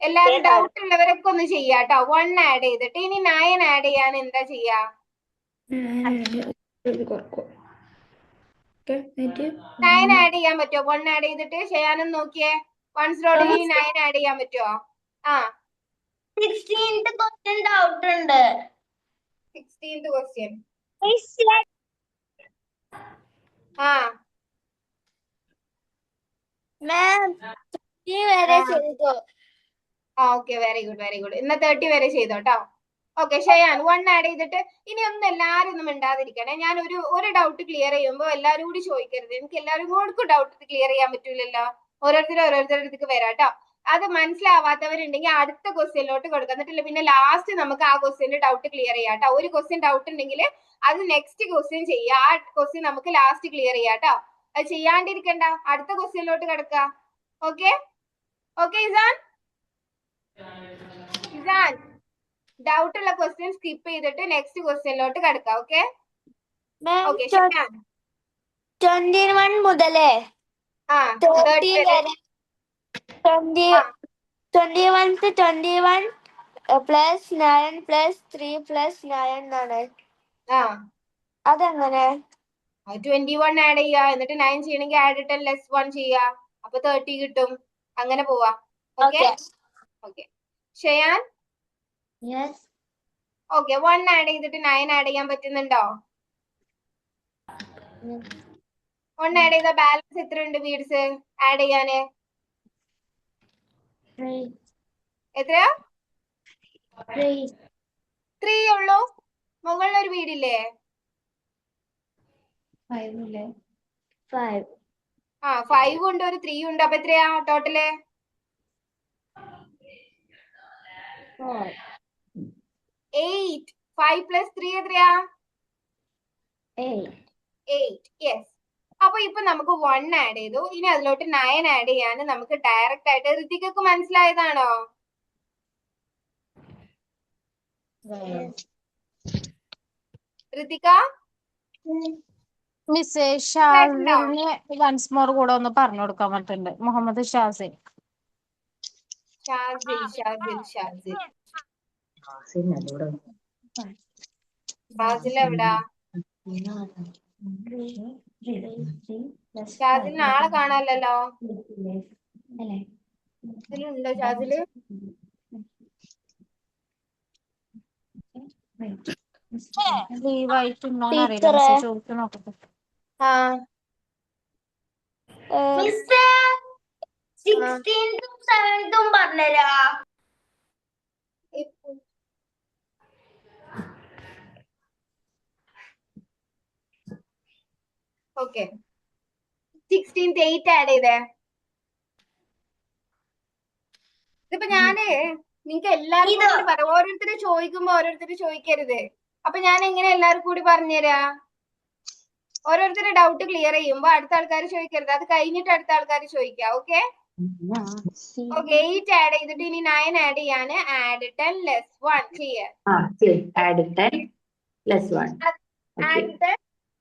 എല്ലാരും ഡൗട്ട് ഉള്ളവരൊക്കെ ഒന്ന് ചെയ്യാട്ടോ. 1 ആഡ് ചെയ്തിട്ട് ഇനി 9 ആഡ് ചെയ്യാൻ എന്താ ചെയ്യാ? 9 ആഡ് ചെയ്യാൻ പറ്റുമോ? 1 ആഡ് ചെയ്തിട്ട് ഷയാനൊന്ന് നോക്കിയേ. 1's റോഡിൽ 9 ആഡ് ചെയ്യാൻ പറ്റുമോ? 16th ക്വസ്റ്റ്യൻ ഡൗട്ട് ഉണ്ട്. 16th question. Okay, very good. ഇന്ന് 30 വരെ ചെയ്തോട്ടോ. ഓക്കെ, ഷയാൻ 1 ആഡ് ചെയ്തിട്ട് ഇനി ഒന്നും എല്ലാരും ഒന്നും മിണ്ടാതിരിക്കണേ. ഞാൻ ഒരു ഡൗട്ട് ക്ലിയർ ചെയ്യുമ്പോ എല്ലാരും കൂടി ചോദിക്കരുത്. എനിക്ക് എല്ലാരും കൂടി ഡൗട്ട് ക്ലിയർ ചെയ്യാൻ പറ്റൂലല്ലോ. ഓരോരുത്തരുടെ അടുത്തേക്ക് വരാട്ടോ. അത് മനസ്സിലാവാത്തവരുണ്ടെങ്കിൽ അടുത്ത ക്വസ്റ്റ്യനിലോട്ട് കൊടുക്കാം. എന്നിട്ടില്ല പിന്നെ ലാസ്റ്റ് നമുക്ക് ആ ക്വസ്റ്റ്യന്റെ ഡൗട്ട് ക്ലിയർ ചെയ്യാം കേട്ടോ. ഒരു ക്വസ്റ്റ്യൻ ഡൗട്ട് ഉണ്ടെങ്കിൽ അത് നെക്സ്റ്റ് ക്വസ്റ്റ്യൻ ചെയ്യാം. ആ ക്വസ്റ്റ്യൻ നമുക്ക് ലാസ്റ്റ് ക്ലിയർ ചെയ്യാം കേട്ടോ. അത് ചെയ്യാണ്ടിരിക്കണ്ട, അടുത്ത ക്വസ്റ്റ്യനിലോട്ട് കിടക്കുക. ഓക്കെ ഇസാൻ ഡൗട്ട് ഉള്ള ക്വസ്റ്റ്യൻ സ്കിപ്പ് ചെയ്തിട്ട് നെക്സ്റ്റ് ക്വസ്റ്റ്യനിലോട്ട് കിടക്കാം. ഓക്കെ മാം ഓക്കെ ഷെയാൻ 21 മുതലേ ആ 30 30 വരെ 20 ആ 21 പ്ലസ് 9 പ്ലസ് 3 പ്ലസ് 9 എന്നാണ്. ആ അതെങ്ങനെ? 21 ആഡ് ചെയ്യാ, എന്നിട്ട് 9 ചെയ്യണമെങ്കിൽ ആഡ് 10 ലെസ് 1 ചെയ്യാ, അപ്പൊ 30 കിട്ടും. അങ്ങനെ പോവാ. Okay okay Shayan yes okay 1 add ചെയ്തിട്ട് 9 ആഡ് ചെയ്യാൻ പറ്റുന്നുണ്ടോ? 1 ആഡ് ചെയ്ത ബാലൻസ് എത്ര ഉണ്ട് ബീഡ്സ് ആഡ് ചെയ്യാന്? എത്രയാ? 3 ഉള്ളൂ. മുകളിലൊരു വീടില്ലേ? 5 ആ 5 ഉണ്ട്, ഒരു 3 ഉണ്ട്, അപ്പൊ എത്രയാ ടോട്ടല്? 8. 5 പ്ലസ് 3 എത്രയാ? 8. യെസ്. അപ്പൊ ഇപ്പൊ നമുക്ക് 1 ആഡ് ചെയ്തു. ഇനി അതിലോട്ട് 9 ആഡ് ചെയ്യാൻ നമുക്ക് ഡയറക്റ്റ് ആയിട്ട് ഋതികക്ക് മനസ്സിലായതാണോ? ഋതിക മിസ്സേ ഷാസിലിന് വൺസ് മോർ കൂടെ ഒന്ന് പറഞ്ഞു കൊടുക്കാൻ പറ്റുന്നുണ്ട്. മുഹമ്മദ് ഷാസിൽ. ഷാസിൽ ഷാസിൽ ഷാസിൽ ഷാസിൽ എവിടാ? ഷാസിൽ നാളെ കാണാനല്ലോ. ഇതിലുണ്ടോ ഷാസില്? ലീവായിട്ടുണ്ടോന്ന് അറിയില്ല. മിസ്സേ ചോദിച്ചു നോക്കട്ടെ. ആ 16th 7th പറഞ്ഞരാ. Okay 16th 8 add ചെയ്തേ. ഇതിപ്പോ ഞാന് നിങ്ങക്ക് എല്ലാവർക്കും കൂടി പറയാം. ഓരോരുത്തര് ചോദിക്കുമ്പോ ഓരോരുത്തര് ചോദിക്കരുത്. അപ്പൊ ഞാൻ എങ്ങനെ എല്ലാവർക്കും കൂടി പറഞ്ഞുതരാ? ഓരോരുത്തരുടെ ഡൗട്ട് ക്ലിയർ ചെയ്യുമ്പോ അടുത്ത ആൾക്കാർ ചോദിക്കരുത്, അത് കഴിഞ്ഞിട്ട് അടുത്ത ആൾക്കാർ ചോദിക്കാം. ഓക്കെ ഓക്കെ 8 ആഡ് ചെയ്തിട്ട് ഇനി 9 ആഡ് ചെയ്യാന് ആഡ് 10 ലെസ് 1 ചെയ്യാ. ആഡ് 10 + 1. ആഡ് 10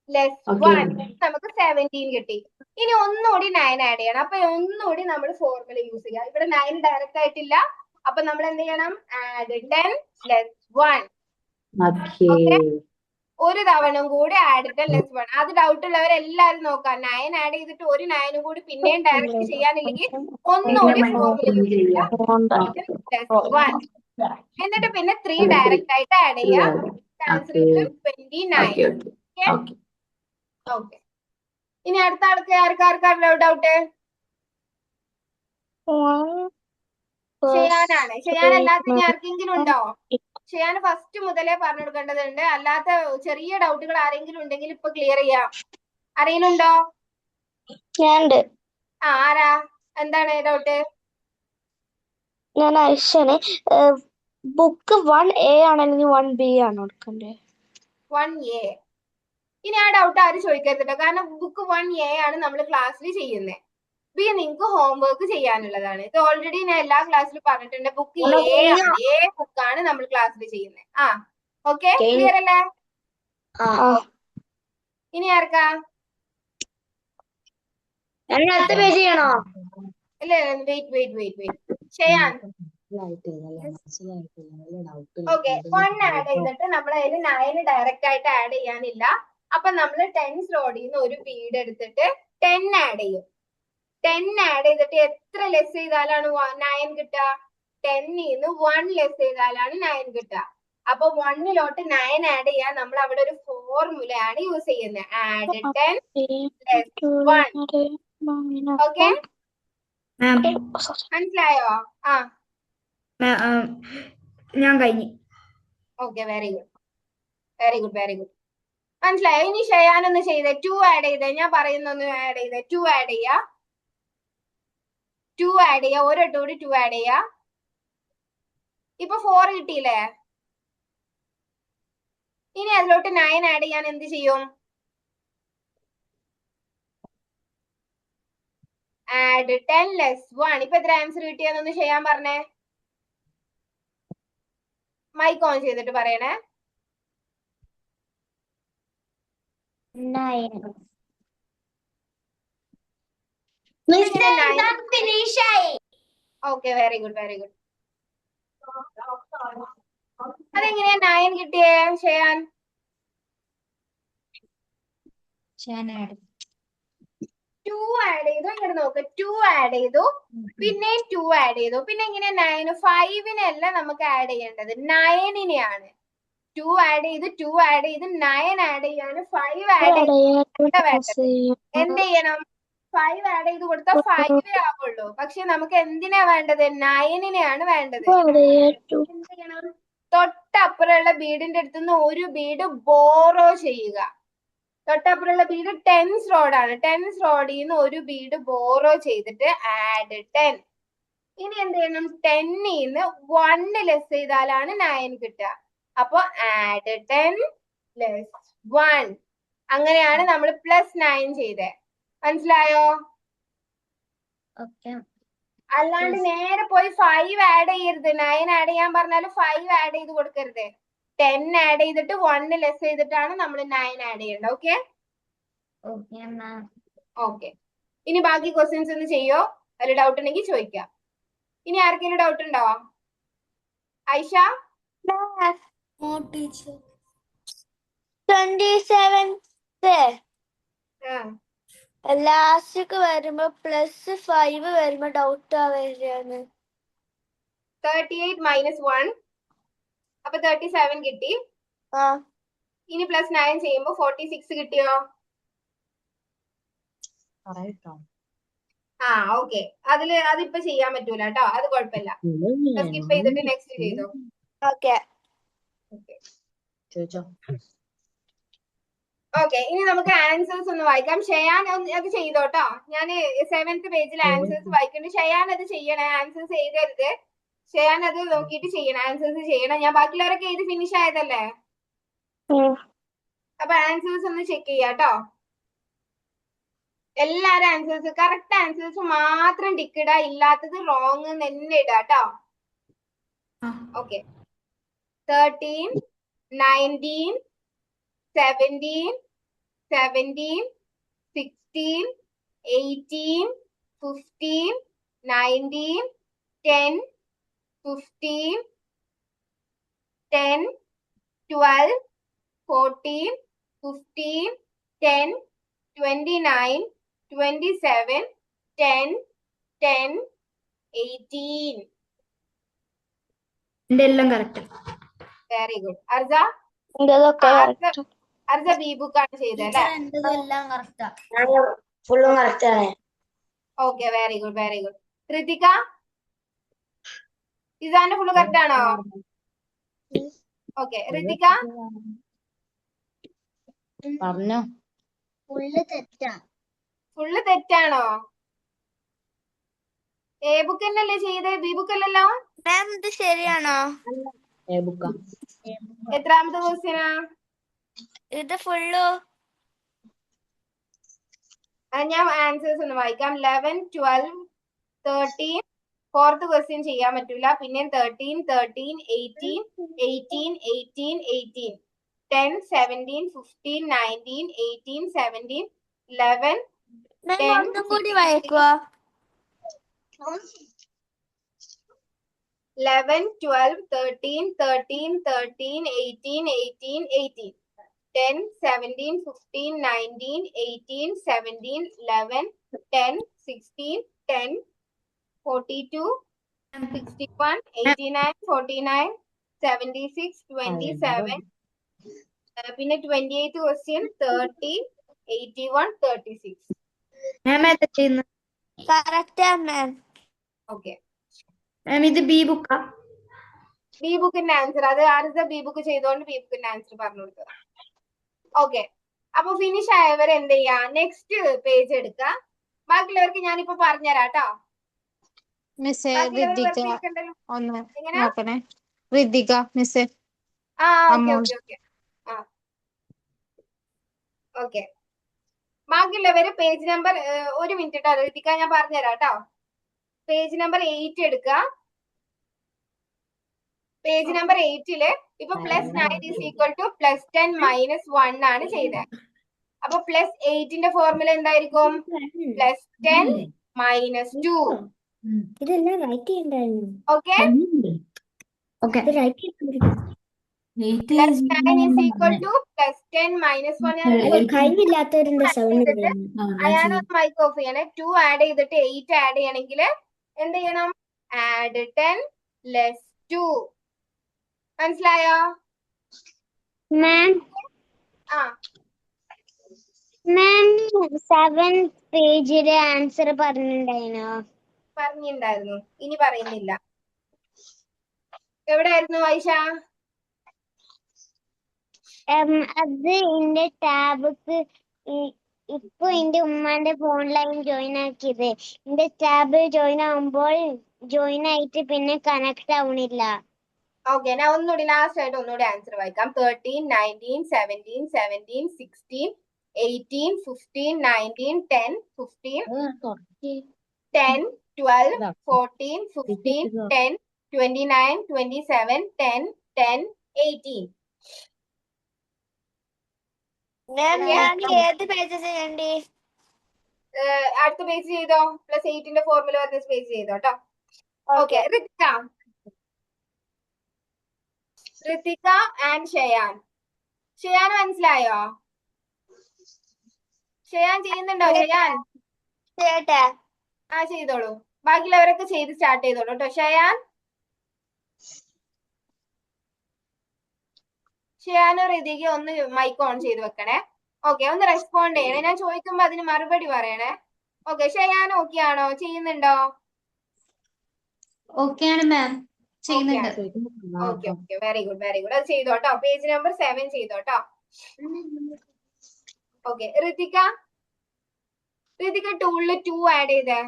ലെസ് 1 നമുക്ക് 17 കിട്ടി. ഇനി ഒന്നുകൂടി 9 ആഡ് ചെയ്യണം. അപ്പൊ ഒന്നുകൂടി നമ്മൾ ഫോർമുല യൂസ് ചെയ്യാം. ഇവിടെ 9 ഡയറക്റ്റ് ആയിട്ടില്ല. അപ്പൊ നമ്മൾ എന്ത് ചെയ്യണം? Add 10 less 1. ഓക്കെ ഒരു തവണ കൂടി ആഡ് 10 ലെസ് 1. അത് ഡൗട്ട് ഉള്ളവരെല്ലാരും നോക്കാം. 9 ആഡ് ചെയ്തിട്ട് ഒരു 9 കൂടി പിന്നെയും ഡയറക്റ്റ് ചെയ്യാനില്ലെങ്കിൽ ഒന്നുകൂടി ഫോർമുല യൂസ് ചെയ്യാം. 1 എന്നിട്ട് പിന്നെ 3 ഡയറക്റ്റ് ആയിട്ട് ആഡ് ചെയ്യാം. ആൻസർ കിട്ടും 29. ഓക്കെ ഇനി അടുത്ത ആൾക്ക് ആർക്കാർക്കാണ് ഡൗട്ട്? ഷെയാനാണ്. ഷെയാൻ അല്ലാത്ത ഇനി ആർക്കെങ്കിലും ഉണ്ടോ? ഷെയാൻ ഫസ്റ്റ് മുതലേ പറഞ്ഞു കൊടുക്കേണ്ടതുണ്ട്. അല്ലാത്ത ചെറിയ ഡൗട്ടുകൾ ആരെങ്കിലും ഉണ്ടെങ്കിൽ ഇപ്പൊ ക്ലിയർ ചെയ്യാം. ആരെങ്കിലും ഉണ്ടോ? ആ ആരാ? എന്താണ് ഡൗട്ട്? ഞാൻ ഐഷന് ബുക്ക് 1A ആണെങ്കിൽ 1B ആണോ എടുക്കണ്ടേ? 1A. ഇനി ആ ഡൗട്ട് ആരും ചോദിക്കരുത്, കാരണം ബുക്ക് 1A ആണ് നമ്മൾ ക്ലാസ്സിൽ ചെയ്യുന്നത്. ബി നിങ്ങൾക്ക് ഹോംവർക്ക് ചെയ്യാനുള്ളതാണ്. ഇത് ഓൾറെഡി ഞാൻ എല്ലാ ക്ലാസ്സിലും പറഞ്ഞിട്ടുണ്ട്. ബുക്ക് A ആണ്, A ബുക്കാണ് നമ്മൾ ക്ലാസ്സിൽ ചെയ്യുന്നത്. ആ ഓക്കെ ക്ലിയർ അല്ലേ? ഇനി ആർക്കാ? അടുത്ത പേജ് ചെയ്യണോ? ഇല്ല വെയിറ്റ് ഷെയാൻ. ഓക്കെ 1 ആഡ് ചെയ്തിട്ട് നമ്മൾ അതിൽ 9 ഡയറക്റ്റ് ആയിട്ട് ആഡ് ചെയ്യാനില്ല. അപ്പൊ നമ്മൾ 10th റോഡിൽ നിന്ന് ഒരു പീരീഡ് എടുത്തിട്ട് 10 ആഡ് ചെയ്യും. 10 ആഡ് ചെയ്തിട്ട് എത്ര ലെസ് ചെയ്താലാണ് 9 കിട്ടുക? 10 നിന്ന് 1 ലെസ് ചെയ്താലാണ് 9 കിട്ടുക. അപ്പൊ 1ലോട്ട് 9 ആഡ് ചെയ്യാൻ നമ്മൾ അവിടെ ഒരു ഫോർമുലയാണ് യൂസ് ചെയ്യുന്നത്. Add 10 less 1. ഓക്കെ മനസ്സിലായോ? ആ ഞാൻ കഴിഞ്ഞു. ഓക്കെ വെരി ഗുഡ് മനസ്സിലായോ? ഇനി ഷെയാനൊന്ന് ചെയ്തേ. 2 ആഡ് ചെയ്തേ. ഞാൻ പറയുന്നൊന്ന് ആഡ് ചെയ്തേ. 2 ആഡ് ചെയ്യാ. 2 ആഡ് ചെയ്യാ. ഒരെട്ട് കൂടി 2 ആഡ് ചെയ്യാ. ഇപ്പൊ 4 കിട്ടിയില്ലേ? ഇനി അതിലോട്ട് 9 ആഡ് ചെയ്യാൻ എന്ത് ചെയ്യും? Add 10 less 1. ഇപ്പൊ എത്ര ആൻസർ കിട്ടിയെന്നൊന്ന് ചെയ്യാൻ പറഞ്ഞേ. മൈക്ക് ഓൺ ചെയ്തിട്ട് പറയണേ. 9. ഇതെങ്ങനെ 9? ഫിനിഷ് ആയി. Okay, very good, very good. അതെങ്ങനെയാ 9 കിട്ടിയേ ചെയ്യാൻ? 2 ആഡ് ചെയ്തു. ഇങ്ങോട്ട് നോക്ക്, 2 ആഡ് ചെയ്തു, പിന്നെയും 2 ആഡ് ചെയ്തു. പിന്നെ എങ്ങനെയാ 9? 5-നെയല്ല നമുക്ക് ആഡ് ചെയ്യേണ്ടത്, 9-നെയാണ്. 2 ആഡ് ചെയ്ത് 2 ആഡ് ചെയ്ത് 9 ആഡ് ചെയ്യാണ് 5 ആഡ് ചെയ്ത് വേണ്ടത്. എന്ത് ചെയ്യണം? 5 ആഡ് ചെയ്ത് കൊടുത്താൽ 5 ആവുള്ളൂ. പക്ഷെ നമുക്ക് എന്തിനാ വേണ്ടത്? 9-നെയാണ് വേണ്ടത്. എന്ത് ചെയ്യണം? തൊട്ടപ്പുറമുള്ള ബീഡിന്റെ അടുത്തുനിന്ന് ഒരു ബീഡ് ബോറോ ചെയ്യുക. തൊട്ടപ്പുറമുള്ള ബീഡ് 10th റോഡാണ്. 10th റോഡിൽ നിന്ന് ഒരു ബീഡ് ബോറോ ചെയ്തിട്ട് ആഡ് 10. ഇനി എന്ത് ചെയ്യണം? 10-ന്ന് 1 ലെസ് ചെയ്താലാണ് 9 കിട്ടുക. അപ്പൊ ആഡ് 10 ലെസ് 1. അങ്ങനെയാണ് നമ്മൾ +9 ചെയ്തേ. മനസ്സിലായോ? അല്ലാണ്ട് നേരെ പോയി 5 ആഡ് ചെയ്യരുത്. 9 ആഡ് ചെയ്യാൻ പറഞ്ഞാൽ 5 ആഡ് ചെയ്ത് കൊടുക്കരുത്. 10 ആഡ് ചെയ്തിട്ട് 1 ലെസ് ചെയ്തിട്ടാണ് നമ്മൾ 9 ആഡ് ചെയ്യേണ്ടത്. Okay okay. ഇനി ബാക്കി ക്വസ്റ്റ്യൻസ് ഒന്ന് ചെയ്യോ? അതിൽ ഡൗട്ട് ഉണ്ടെങ്കിൽ ചോദിക്കാം. ഇനി ആർക്കെങ്കിലും ഡൗട്ട് ഉണ്ടോ? ഐഷ? 27 ആ, ലാസ്റ്റ് വരുമ്പോ +5 വരുമ്പോ ഡൗട്ട് വരികയാണ്. 38 - 1 അപ്പൊ 37 കിട്ടി. ഇനി +9 ചെയ്യുമ്പോ 46 കിട്ടിയോ? ആ, ഓക്കെ. അതിപ്പോ ചെയ്യാൻ പറ്റൂല കേട്ടോ, അത് കുഴപ്പമില്ല. സ്കിപ്പ് ചെയ്തിട്ട് നെക്സ്റ്റ് ചെയ്തോ. ഓക്കെ. ഓക്കെ, ഇനി നമുക്ക് ആൻസേഴ്സ് ഒന്ന് വായിക്കാം. ഷെയാൻ അത് ചെയ്തോട്ടോ. ഞാൻ 7th പേജിൽ ആൻസേഴ്സ് വായിക്കുന്നുണ്ട്. ഷെയാൻ അത് ചെയ്യണേ, ആൻസേഴ്സ് എഴുതരുത്. ഷെയാൻ അത് നോക്കിയിട്ട് ചെയ്യണം, ആൻസേഴ്സ് ചെയ്യണം. ഞാൻ ബാക്കിയുള്ളവരൊക്കെ എഴുതി ഫിനിഷ് ആയതല്ലേ? അപ്പൊ ആൻസേഴ്സ് ഒന്ന് ചെക്ക് ചെയ്യാട്ടോ. എല്ലാരും ആൻസേഴ്സ് കറക്റ്റ് ആൻസേഴ്സ് മാത്രം ടിക്ക് ഇടാ, ഇല്ലാത്തത് റോങ് തന്നെ ഇടാട്ടോ. ഓക്കെ. 13, 19, 17, 16, 18, 15, 19, 10, 15, 10, 12, 14, 15, 10, 29, 27, 10, 10, 18. എന്റെ എല്ലാം correct. Very good. Arja? Arja B book ആണ് ചെയ്തത് അല്ലേ? ഫുള്ളും കറക്റ്റ് ആണ്. Okay, very good, very good. Ritika? ഇസാന്റെ ഫുള്ള് കറക്റ്റ് ആണോ? ഓക്കെ. ഋതിക? പറഞ്ഞോ. ഫുള്ള് തെറ്റാണോ? എ ബുക്ക് തന്നെയല്ലേ ചെയ്തേ, ബി ബുക്ക് അല്ലല്ലോ? മാം ഇത് ശരിയാണോ? എത്രാമത്തെ ക്വസ്റ്റ്യനാ ഇത് ഫുള്ളു? ഞാൻ ആൻസേഴ്സ് ഒന്ന് വായിക്കാം. 11, 12, 13. 4th ക്വസ്റ്റ്യൻ ചെയ്യാൻ പറ്റൂല. പിന്നെ 13, 13, 18, 18, 18, 18, 10, 17, 15, 19, 18, 17, 11, 10, ഒന്നും കൂടി വായിക്കുക. 11, 12, 13, 13, 13, 18, 18, 18, 10, 17, 15, 19, 18, 17, 11, 10, 16, 10, 42, 61, 89, 49, 76, 27. പിന്നെ 28th ക്വസ്റ്റ്യൻ 30, 81, 36. മാം ഏതാ ചെയ്യുന്നത്? കറക്റ്റാ മാം. ഓക്കെ. മാം ഇത് ബി ബുക്കാ? ബി ബുക്കിന്റെ ആൻസർ അത് ആർസ ബി ബുക്ക് ചെയ്തോണ്ട് ബി ബുക്കിന്റെ ആൻസർ പറഞ്ഞു കൊടുത്തത്. ഓക്കെ. അപ്പൊ ഫിനിഷ് ആയവർ എന്ത് ചെയ്യാ? നെക്സ്റ്റ് പേജ് എടുക്ക. ബാക്കിയുള്ളവർക്ക് ഞാനിപ്പോ പറഞ്ഞുതരാം കേട്ടോ. മിസ്സേ ബാക്കിയുള്ളവർ ഋതിക വെറുതെ ഇരിക്കണ്ടല്ലോ. ഒന്ന് എങ്ങനെയാ? നോക്കണേ. ഋതിക മിസ്സേ ആ, ഓക്കെ അമോൾ. Okay okay. ആ, ഓക്കെ. ബാക്കിയുള്ളവര് പേജ് നമ്പർ 1 മിനിറ്റ് കേട്ടോ ഋതിക, ഞാൻ പറഞ്ഞുതരാം കേട്ടോ. പേജ് നമ്പർ 8 എടുക്കുക. പേജ് നമ്പർ 8 ഇപ്പൊ +9 is equal to +10 - 1 ആണ് ചെയ്തത്. അപ്പൊ +8ന്റെ ഫോർമുല എന്തായിരിക്കും? +10 - 2. ഇതെല്ലാം റൈറ്റ് ചെയ്യണ്ടായിരുന്നു. ഓക്കെ, ഇത് റൈറ്റ് ചെയ്തിരിക്കുന്നു. +9 is equal to +10 - 1 കഴിഞ്ഞില്ലാത്തവരുണ്ട് 7 അയാളെ മൈക്ക് ഓഫ് ചെയ്യണേ. 2 ആഡ് ചെയ്തിട്ട് 8 ആഡ് ചെയ്യണമെങ്കിൽ എന്ത് ചെയ്യണം? Add 10 less 2. മനസ്സിലായോ? മാം ആ, മാം 7th പേജിലെ ആൻസർ പറഞ്ഞിട്ടുണ്ടായിരുന്നോ? പറഞ്ഞിണ്ടായിരുന്നു. ഇനി പറയുന്നില്ല. എവിടെയായിരുന്നു ആയിഷ? അത് എന്റെ ടാബിക്ക് ഇപ്പൊ എന്റെ ഉമ്മാന്റെ ഫോണിലായി ജോയിൻ ആക്കിയത്. എന്റെ ടാബ് ജോയിൻ ആവുമ്പോൾ ജോയിൻ ആയിട്ട് പിന്നെ കണക്ട് ആവണില്ല. ഓക്കെ, ഞാൻ ഒന്നുകൂടി ലാസ്റ്റ് ആയിട്ട് ഒന്നുകൂടി ആൻസർ വായിക്കാം. 13, 19, 17, 17, 16, 18, 15, 19, 10, 15, 10, 12, 14, 15, 10, 29, 27, 10, 10, 18. ഏത് പേജ് ചെയ്യണ്ടേ? അടുത്ത പേജ് ചെയ്തോ. +8ന്റെ ഫോർമുല വരുന്ന പേജ് ചെയ്തോ കേട്ടോ. Okay, Ritika and Shayan. ഷയാൻ മനസ്സിലായോ? ഷയാൻ ചെയ്യുന്നുണ്ടോ? ഷയാൻ ആ ചെയ്തോളൂ. ബാക്കിയുള്ളവരൊക്കെ ചെയ്ത് സ്റ്റാർട്ട് ചെയ്തോളൂ കേട്ടോ. ഷയാനും ഋതിക ഒന്ന് മൈക്ക് ഓൺ ചെയ്ത് വെക്കണേ. ഓക്കെ, ഒന്ന് റെസ്പോണ്ട് ചെയ്യണേ. ഞാൻ ചോദിക്കുമ്പോ അതിന് മറുപടി പറയണേ. ഓക്കെ, ഷയാൻ ഓക്കെ ആണോ? ചെയ്യുന്നുണ്ടോ? ഓക്കെ ആണ് മാം, ചെയ്യുന്നുണ്ട്. Okay okay, very good very good. അത് ചെയ്തോട്ടോ. പേജ് നമ്പർ 7 ചെയ്തോട്ടോ. ഓക്കെ, ഋതിക ടൂളില് 2 ആഡ് ചെയ്തേ.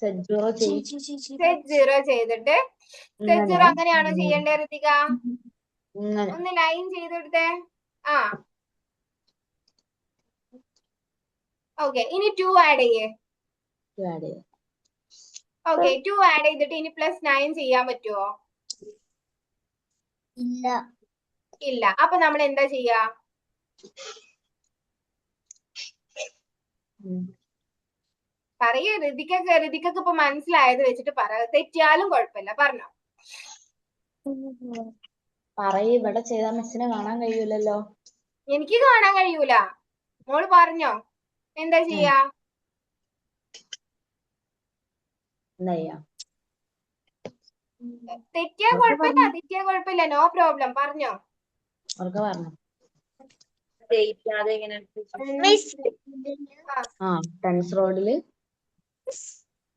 സെറ്റ് 0 ചെയ്തിട്ട് സെറ്റ് 0 അങ്ങനെയാണോ ചെയ്യണ്ടേ ഋതിക? ഒന്ന് ലൈൻ ചെയ്തെടുത്തേ. ആ ഓക്കെ, ഇനി 2 ആഡ് ചെയ്യേ. ഓക്കെ, 2 ആഡ് ചെയ്തിട്ട് ഇനി +9 ചെയ്യാൻ പറ്റുമോ? ഇല്ല. അപ്പൊ നമ്മൾ എന്താ ചെയ്യാ? പറയൂ. ഋതികക്ക് ഇപ്പൊ മനസ്സിലായത് വെച്ചിട്ട് പറ. തെറ്റിയാലും കുഴപ്പമില്ല, പറഞ്ഞോ. ഇവിടെ ചെയ്താൽ മിസ്സിനെ കാണാൻ കഴിയൂലല്ലോ. എനിക്ക് കാണാൻ കഴിയൂല. മോള് പറഞ്ഞോ എന്താ ചെയ്യാ? തെറ്റിയാ കുഴപ്പമില്ല, നോ പ്രോബ്ലം. പറഞ്ഞോ.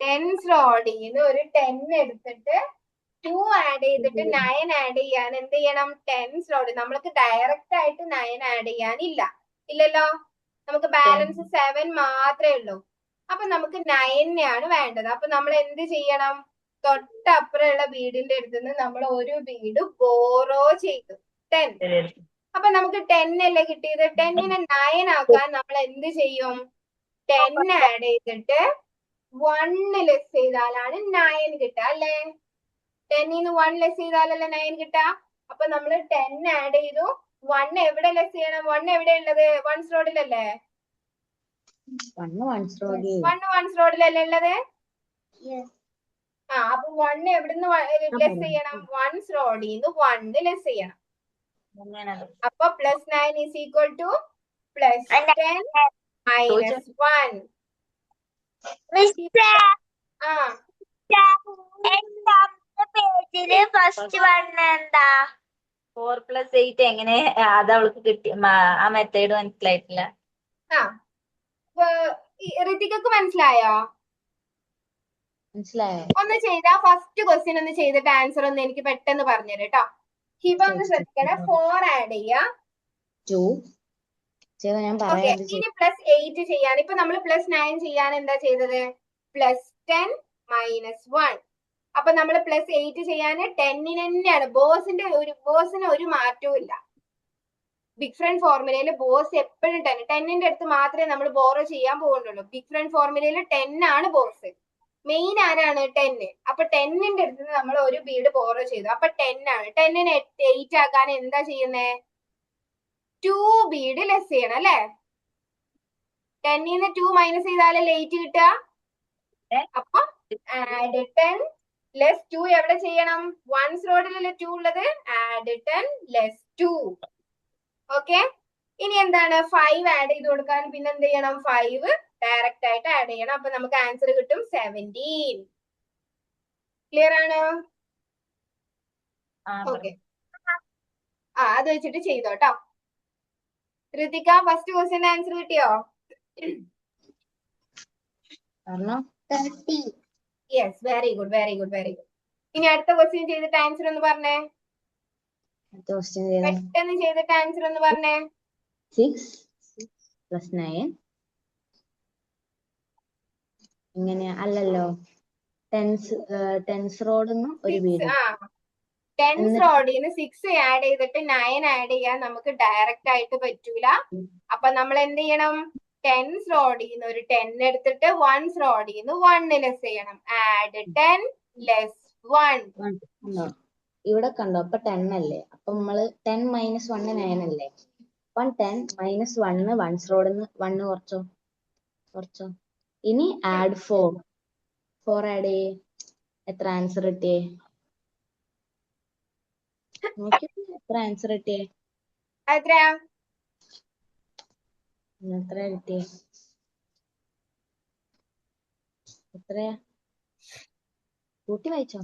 ടെൻസ് റോഡില് ഒരു 10 എടുത്തിട്ട് 2 ആഡ് ചെയ്തിട്ട് 9 ആഡ് ചെയ്യാൻ എന്ത് ചെയ്യണം? Tense road. നമ്മൾക്ക് ഡയറക്റ്റ് ആയിട്ട് 9 ആഡ് ചെയ്യാനില്ല. ഇല്ലല്ലോ, നമുക്ക് ബാലൻസ് 7 മാത്രമേ ഉള്ളൂ. അപ്പൊ നമുക്ക് 9 വേണ്ടത്. അപ്പൊ നമ്മൾ എന്ത് ചെയ്യണം? തൊട്ടപ്പുറമുള്ള വീടിന്റെ അടുത്തുനിന്ന് നമ്മൾ ഒരു വീട് ബോറോ ചെയ്തു 10. അപ്പൊ നമുക്ക് 10 അല്ലേ കിട്ടിയത്. 10നെ 9 ആക്കാൻ നമ്മൾ എന്ത് ചെയ്യും? 10 ആഡ് ചെയ്തിട്ട് 1 ലെസ് ചെയ്താലാണ് 9 കിട്ടുക അല്ലേ? 10ന്ന് 1 ലെസ് ചെയ്താലല്ലേ 9 കിട്ടുക. അപ്പൊ നമ്മൾ 10 ആഡ് ചെയ്തു. 1 എവിടെ ലെസ് ചെയ്യണം? 1 എവിടെ ഉള്ളത്? വൺസ് റോഡിലല്ലേ? 1 വൺസ് റോഡിലല്ലേ ഉള്ളത്? അപ്പൊ 1 എവിടുന്ന് ലെസ് ചെയ്യണം? വൺസ് റോഡിന്ന് 1 ലെസ് ചെയ്യണം. അപ്പൊ +9 is equal to +10 - 1. പേജില് ഫസ്റ്റ് പറഞ്ഞ എന്താ? 4 + 8 എങ്ങനെ? അത് അവൾക്ക് കിട്ടി. ആ മെത്തേഡ് മനസ്സിലായിട്ടില്ല. ഋതികക്ക് മനസ്സിലായോ? ഒന്ന് ചെയ്താ ഫസ്റ്റ് ക്വസ്റ്റ്യൻ ഒന്ന് ചെയ്തിട്ട് ആൻസർ ഒന്ന് എനിക്ക് പെട്ടെന്ന് പറഞ്ഞുതരും കേട്ടോ. ഹിബ ഒന്ന് ശ്രദ്ധിക്കണേ. 4 ആഡ് ചെയ്യാ. ഓക്കെ, ഇനി +8 ചെയ്യാൻ. ഇപ്പൊ നമ്മൾ +9 ചെയ്യാൻ എന്താ ചെയ്തത്? +10 - 1. അപ്പൊ നമ്മൾ +8 ചെയ്യാൻ 10ന് തന്നെയാണ്. ബോസിന് ഒരു മാറ്റവും ഇല്ല. ഡിഫറെന്റ് ഫോർമുലയിൽ ബോസ് എപ്പോഴും 10ന്റെ അടുത്ത് മാത്രമേ നമ്മൾ ബോറോ ചെയ്യാൻ പോകുന്നുള്ളൂ. ഡിഫറെന്റ് ഫോർമുലയിൽ 10 ആണ് ബോസ്. മെയിൻ ആരാണ് 10. അപ്പൊ 10ന്റെ അടുത്ത് നമ്മൾ ഒരു ബീഡ് ബോറോ ചെയ്തു. അപ്പൊ 10 ആണ്. 10നെ 8 ആക്കാൻ എന്താ ചെയ്യുന്നേ? 2 ബീഡ് ലെസ് ചെയ്യണം അല്ലെ? 10ന്ന് 2 മൈനസ് ചെയ്താലല്ലേ 8 കിട്ടുക. അപ്പൊ ആഡ് 10 ലെസ് 2 എവിടെ ചെയ്യണം? വൺസ് റോഡിലല്ലേ 2 ഉള്ളത്. Add 10 less 2. ഓക്കെ. ഇനി എന്താണ്? 5 ആഡ് ചെയ്ത് കൊടുക്കാൻ പിന്നെ എന്ത് ചെയ്യണം? 5 ഡയറക്റ്റ് ആയിട്ട് ആഡ് ചെയ്യണം. അപ്പൊ നമുക്ക് ആൻസർ കിട്ടും 17. ക്ലിയർ ആണ്? ഓക്കെ. അത് വെച്ചിട്ട് ചെയ്തോട്ടോ. ഋതിക ഫസ്റ്റ് ക്വസ്റ്റ്യൻ ആൻസർ കിട്ടിയോ? 30. Yes, very good, very good, very good. ഇനി അടുത്ത ക്വസ്റ്റ്യൻ ചെയ്തിട്ട് ആൻസർ ഒന്ന് പറഞ്ഞേ. പെട്ടെന്ന് ചെയ്തിട്ട് ആൻസർ ഒന്ന് പറഞ്ഞേ. 6 + 9 ഇങ്ങനെയാ അല്ലല്ലോ. ടെൻസ് റോഡൊന്നും ഒരു ബീഡ്. ടെൻസ് റോഡിന്ന് 6 ആഡ് ചെയ്തിട്ട് 9 ആഡ് ചെയ്യാൻ നമുക്ക് ഡയറക്റ്റ് ആയിട്ട് പറ്റൂല. അപ്പൊ നമ്മൾ എന്ത് ചെയ്യണം? ടെൻസ് റോഡിന്ന് ഒരു 10 എടുത്തിട്ട് വൺസ് റോഡിന്ന് 1 ലെസ് ചെയ്യണം. Add 10 less 1. ഇവിടെ കണ്ടോ? അപ്പൊ 10 അല്ലേ? അപ്പൊ നമ്മള് 10 - 1 9 അല്ലേ? അപ്പൊ 10 - 1 വൺസ് റോഡിന്ന് 1 കുറച്ചോ. ഇനി ആഡ് 4 ആഡ് ചെയ്യേ. എത്ര ആൻസർ കിട്ടിയേ? നോക്കി എത്ര ആൻസർ കിട്ടിയേ? എത്രയാ? കിട്ടിയേ? എത്രയാ? കൂട്ടി വായിച്ചോ?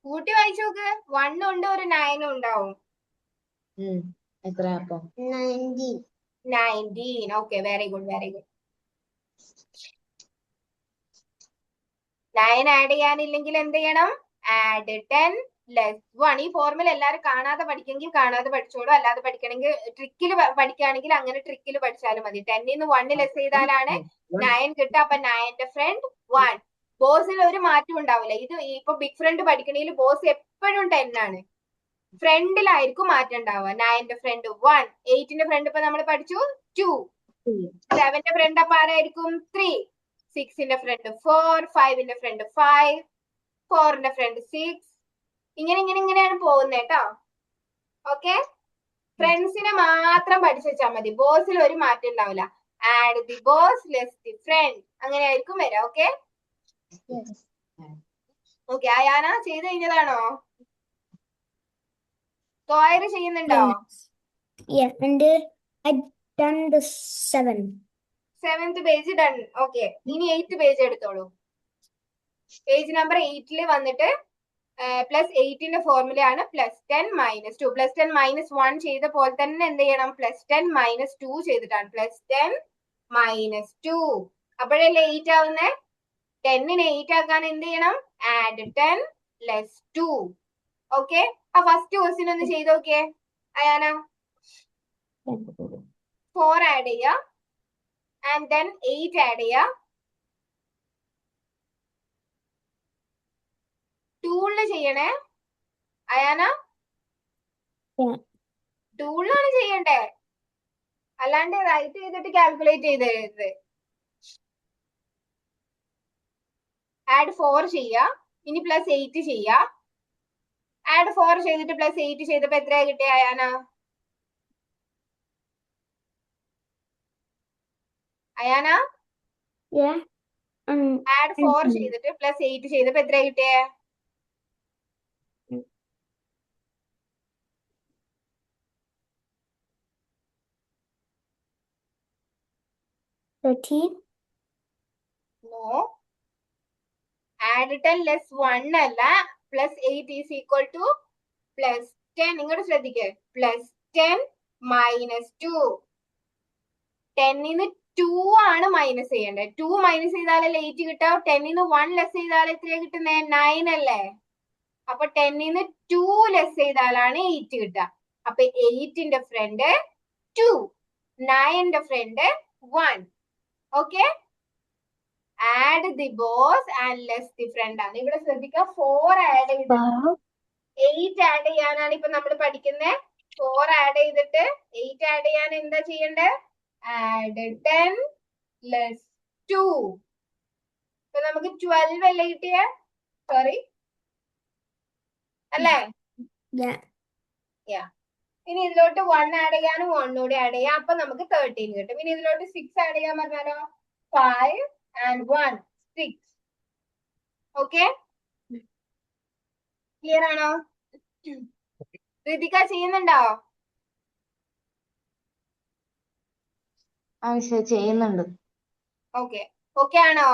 കൂട്ടി വായിച്ചു നോക്ക്. 1 ഉണ്ട്, ഒരു 9 ഉണ്ടാവും. എത്രയാ അപ്പൊ? 19. Okay, very good, very good. 9 add ചെയ്യാനില്ലെങ്കിൽ എന്ത് ചെയ്യണം? Add 10 less 1. ഈ ഫോർമുല എല്ലാവരും കാണാതെ പഠിക്കെങ്കിൽ കാണാതെ പഠിച്ചോളൂ. അല്ലാതെ പഠിക്കണമെങ്കിൽ ട്രിക്കിൽ പഠിക്കുകയാണെങ്കിൽ അങ്ങനെ ട്രിക്കിൽ പഠിച്ചാലും മതി. 10ന്ന് 1 ലെസ് ചെയ്താലാണ് 9 കിട്ടുക. അപ്പൊ 9ന്റെ ഫ്രണ്ട് 1. ബോസിൽ ഒരു മാറ്റം ഉണ്ടാവില്ല. ഇത് ഇപ്പൊ ബിഗ് ഫ്രണ്ട് പഠിക്കണമെങ്കിൽ ബോസ് എപ്പോഴും 10 ആണ്. ഫ്രണ്ടിലായിരിക്കും മാറ്റം ഉണ്ടാവുക. 9ന്റെ ഫ്രണ്ട് 1. 8ന്റെ ഫ്രണ്ട് ഇപ്പൊ നമ്മൾ പഠിച്ചു 2. 7ന്റെ ഫ്രണ്ട് അപ്പൊ ആരായിരിക്കും? 3. 6ന്റെ ഫ്രണ്ട് 4. 5ന്റെ ഫ്രണ്ട് 5. 4ന്റെ ഫ്രണ്ട് 6. ഇങ്ങനെയാണ് പോകുന്നത് കേട്ടോ. ഓക്കെ. ഫ്രണ്ട്സിനെ മാത്രം പഠിച്ചു വെച്ചാൽ മതി. ബോസിൽ ഒരു മാറ്റം ഉണ്ടാവില്ല. Add the boss less the friend, അങ്ങനെ ആയിരിക്കും വരാം. ഓക്കെ. ഓക്കെ. അയാന ചെയ്ത് കഴിഞ്ഞതാണോ? തോയർ ചെയ്യുന്നുണ്ടോ? Seventh page done. ഓക്കെ. ഇനി 8th പേജ് എടുത്തോളൂ. പേജ് നമ്പർ 8ൽ വന്നിട്ട് +8ന്റെ ഫോർമുലയാണ് +10 - 2. +10 - 1 ചെയ്ത പോലെ തന്നെ എന്ത് ചെയ്യണം? +10 - 2 ചെയ്തിട്ടാണ്. +10 - 2. അപ്പോഴല്ലേ 8 ആവുന്നേ? 10നെ 8 ആക്കാൻ എന്ത് ചെയ്യണം? Add 10 less 2. ഓക്കെ. ആ ഫസ്റ്റ് ക്വസ്റ്റ്യൻ ഒന്ന് ചെയ്ത് നോക്കിയേ അയാന. 4 ആഡ് ചെയ്യാ ആൻഡ് ദെൻ 8 ആഡ് ചെയ്യാ. ടൂളില് ചെയ്യണേ അയാന. ടൂളിലാണ് ചെയ്യണ്ടേ, അല്ലാണ്ട് റൈറ്റ് ചെയ്തിട്ട് കാൽക്കുലേറ്റ് ചെയ്തത്. ആഡ് 4 ചെയ്യാ. ഇനി +8 ചെയ്യാ. ആഡ് 4 ചെയ്തിട്ട് +8 ചെയ്തപ്പോ എത്രയാ കിട്ടിയ അയാന? അയാന ആഡ് 4 ചെയ്തിട്ട് +8 ചെയ്തപ്പോ എത്രയാ കിട്ടിയേ? 13. No. Add 10 less 1 അല്ല. +8 is equal to +10. ഇങ്ങോട്ട് ശ്രദ്ധിക്കേ. +10 - 2. 10ന്ന് 2 ആണ് മൈനസ് ചെയ്യേണ്ടത്. 2 മൈനസ് ചെയ്താലല്ലേ 8 കിട്ടാ. 10ന്ന് 1 ലെസ് ചെയ്താൽ എത്രയാ കിട്ടുന്നേ? 9 അല്ലേ? അപ്പൊ 10ന്ന് 2 ലെസ് ചെയ്താലാണ് 8 കിട്ടുക. അപ്പൊ 8ന്റെ ഫ്രണ്ട് 2, 9ന്റെ front 1. Okay. Add the boss and less the front ആണ്. ഇവിടെ ശ്രദ്ധിക്കുക. 4 ആഡ് ചെയ്തിട്ട് 8 ആഡ് ചെയ്യാനാണ് ഇപ്പൊ നമ്മൾ പഠിക്കുന്നത്. 4 ആഡ് ചെയ്തിട്ട് 8 ആഡ് ചെയ്യാൻ എന്താ ചെയ്യണ്ടേ? Add 10 less 2. അപ്പൊ നമുക്ക് 12 അല്ലേ കിട്ടിയേ? സോറി അല്ലേ? ഇനി ഇതിലോട്ട് 1 ആഡ് ചെയ്യാനും 1 കൂടി ആഡ് ചെയ്യാം. അപ്പൊ നമുക്ക് 13 കിട്ടും. ഇനി ഇതിലോട്ട് 6 ആഡ് ചെയ്യാൻ പറഞ്ഞാലോ? 5 and 1 6. ഓക്കെ, ക്ലിയർ ആണോ? ഋതിക ചെയ്യുന്നുണ്ടോ? ആ മിസ്സേ ചെയ്യുന്നുണ്ട്. ഓക്കെ, ഓക്കെ ആണോ?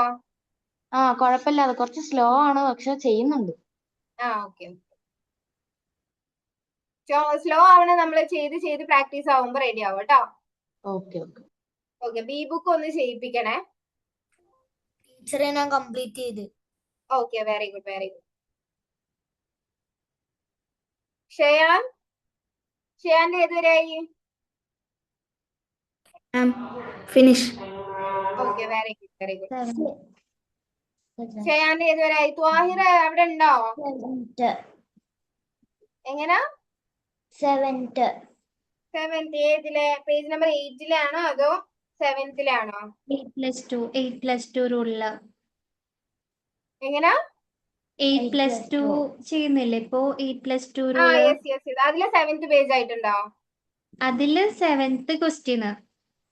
ആ കുഴപ്പമില്ല, അത് കുറച്ച് സ്ലോ ആണ്, പക്ഷെ ചെയ്യുന്നുണ്ട്. ആ ഓക്കെ. സ്ലോ ആവണ നമ്മൾ ചെയ്ത് ചെയ്ത് പ്രാക്ടീസ് ആവുമ്പോ റെഡി ആവും കേട്ടോ. Okay okay. Okay, B book ഒന്ന് ചെയ്യിപ്പിക്കണേ. ടീച്ചറെ ഞാൻ കംപ്ലീറ്റ് ചെയ്ത്. Okay, very good very good. ഷെയാന്റെ ഏതുവരെയായി? Finish. Okay, very good very good. ഷെയാന്റെ ഏതുവരെയായി? ത്വാഹിറ അവിടെ ഉണ്ടോ? എങ്ങനാ? 7th. 7th ഏതിലെ? പേജ് നമ്പർ 8-ലാണോ അതോ 7th-ലാണോ? 8+2 റൂളില് എങ്ങനാ? 8+2 ചെയ്യുന്നില്ലേ ഇപ്പോ? 8+2 ആ റൂള്. യെസ് യെസ്, അതിലെ 7th പേജ് ആയിട്ടുണ്ടോ? അതില് 7th ക്വസ്റ്റ്യന്.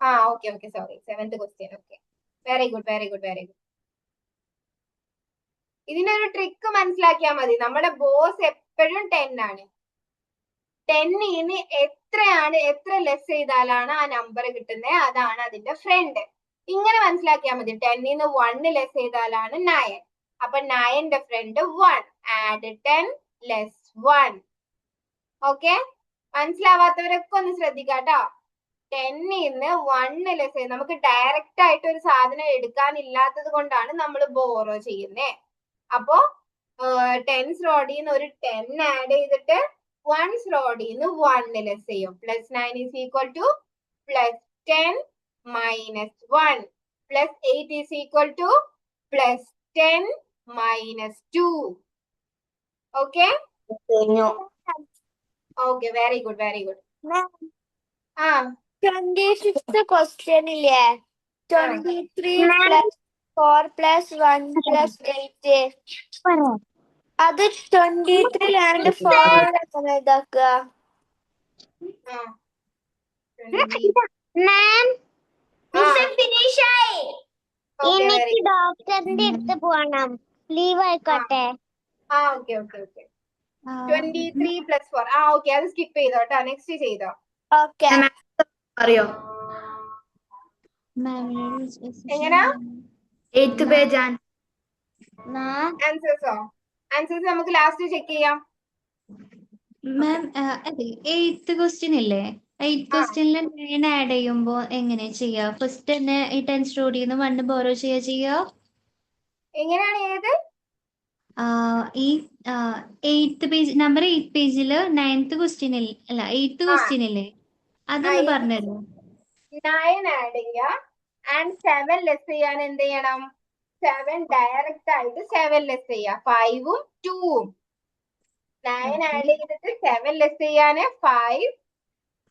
ആ okay okay, sorry, 7th question. Okay, very good very good very good. ഇതിന്റെ ഒരു ട്രിക്ക് മനസ്സിലാക്കിയാൽ മതി. നമ്മുടെ ബോസ് എപ്പോഴും 10 ആണ്. 10-ന് എത്ര ലെസ് ചെയ്താലാണ് ആ നമ്പർ കിട്ടുന്നത്, അതാണ് അതിന്റെ ഫ്രണ്ട്. ഇങ്ങനെ മനസ്സിലാക്കിയാൽ മതി. 10-ന് 1 ലെസ് ചെയ്താലാണ് 9. അപ്പൊ 9ന്റെ ഫ്രണ്ട് 1. Add 10 less 1. ഓക്കെ, മനസ്സിലാവാത്തവരൊക്കെ ഒന്ന് ശ്രദ്ധിക്കാട്ടോ. 10-ന് 1 ലെസ് ചെയ്ത് നമുക്ക് ഡയറക്റ്റ് ആയിട്ട് ഒരു സാധനം എടുക്കാനില്ലാത്തത് കൊണ്ടാണ് നമ്മൾ ബോറോ ചെയ്യുന്നേ. അപ്പോ 10s റോഡിന്ന് ഒരു 10 ആഡ് ചെയ്തിട്ട് 1s റോഡിന്ന് 1 ലെസ് ചെയ്യും. +9 is equal to +10 minus 1 +8 is equal to +10 minus 2. Okay okay, very good very good. ആ 25th question ഇല്ലേ? 23 plus 4 plus 1 plus 8. അത് 23 and 4 എങ്ങനെ ഇതാക്കുക? ആ 20. മാം, ഫിനിഷ് ആയി. Okay, very എനിക്ക് ഡോക്ടറിന്റെ അടുത്ത് പോകണം. ലീവ് ആയിക്കോട്ടെ. ആ ഓക്കെ ഓക്കെ ഓക്കെ. 23 + 4. ആ ഓക്കെ, അത് സ്കിപ്പ് ചെയ്തോ കേട്ടോ. നെക്സ്റ്റ് ചെയ്തോ. ഓക്കെ. അറിയോ? എങ്ങനാ? 8th പേജ് ആൻസേഴ്സോ? ആൻസേഴ്സ് നമുക്ക് ലാസ്റ്റ് ചെക്ക് ചെയ്യാം. മാം അതെ 8th ക്വസ്റ്റ്യൻ ഇല്ലേ? 8th ക്വസ്റ്റ്യനിൽ 9 ആഡ് ചെയ്യുമ്പോ എങ്ങനെ ചെയ്യാ? ഫസ്റ്റ് തന്നെ ഈ 10s റോഡിന്ന് 1 ബോറോ ചെയ്യാ? എങ്ങനെയാണ് ഏത്? ഈ 8th പേജ് നമ്പർ 8 പേജില് 9th ക്വസ്റ്റ്യൻ അല്ല 8th ക്വസ്റ്റ്യൻ ഇല്ലേ? അതൊന്ന് പറഞ്ഞല്ലോ. 9 ആഡ് ചെയ്യുക ആൻഡ് 7 ലെസ് ചെയ്യാൻ എന്ത് ചെയ്യണം? 7 ഡയറക്റ്റ് ആയിട്ട് 7 ലെസ് ചെയ്യുക. 5-ഉം 2-ഉം 9 ആഡ് ചെയ്തിട്ട് 7 ലെസ് ചെയ്യാന് 5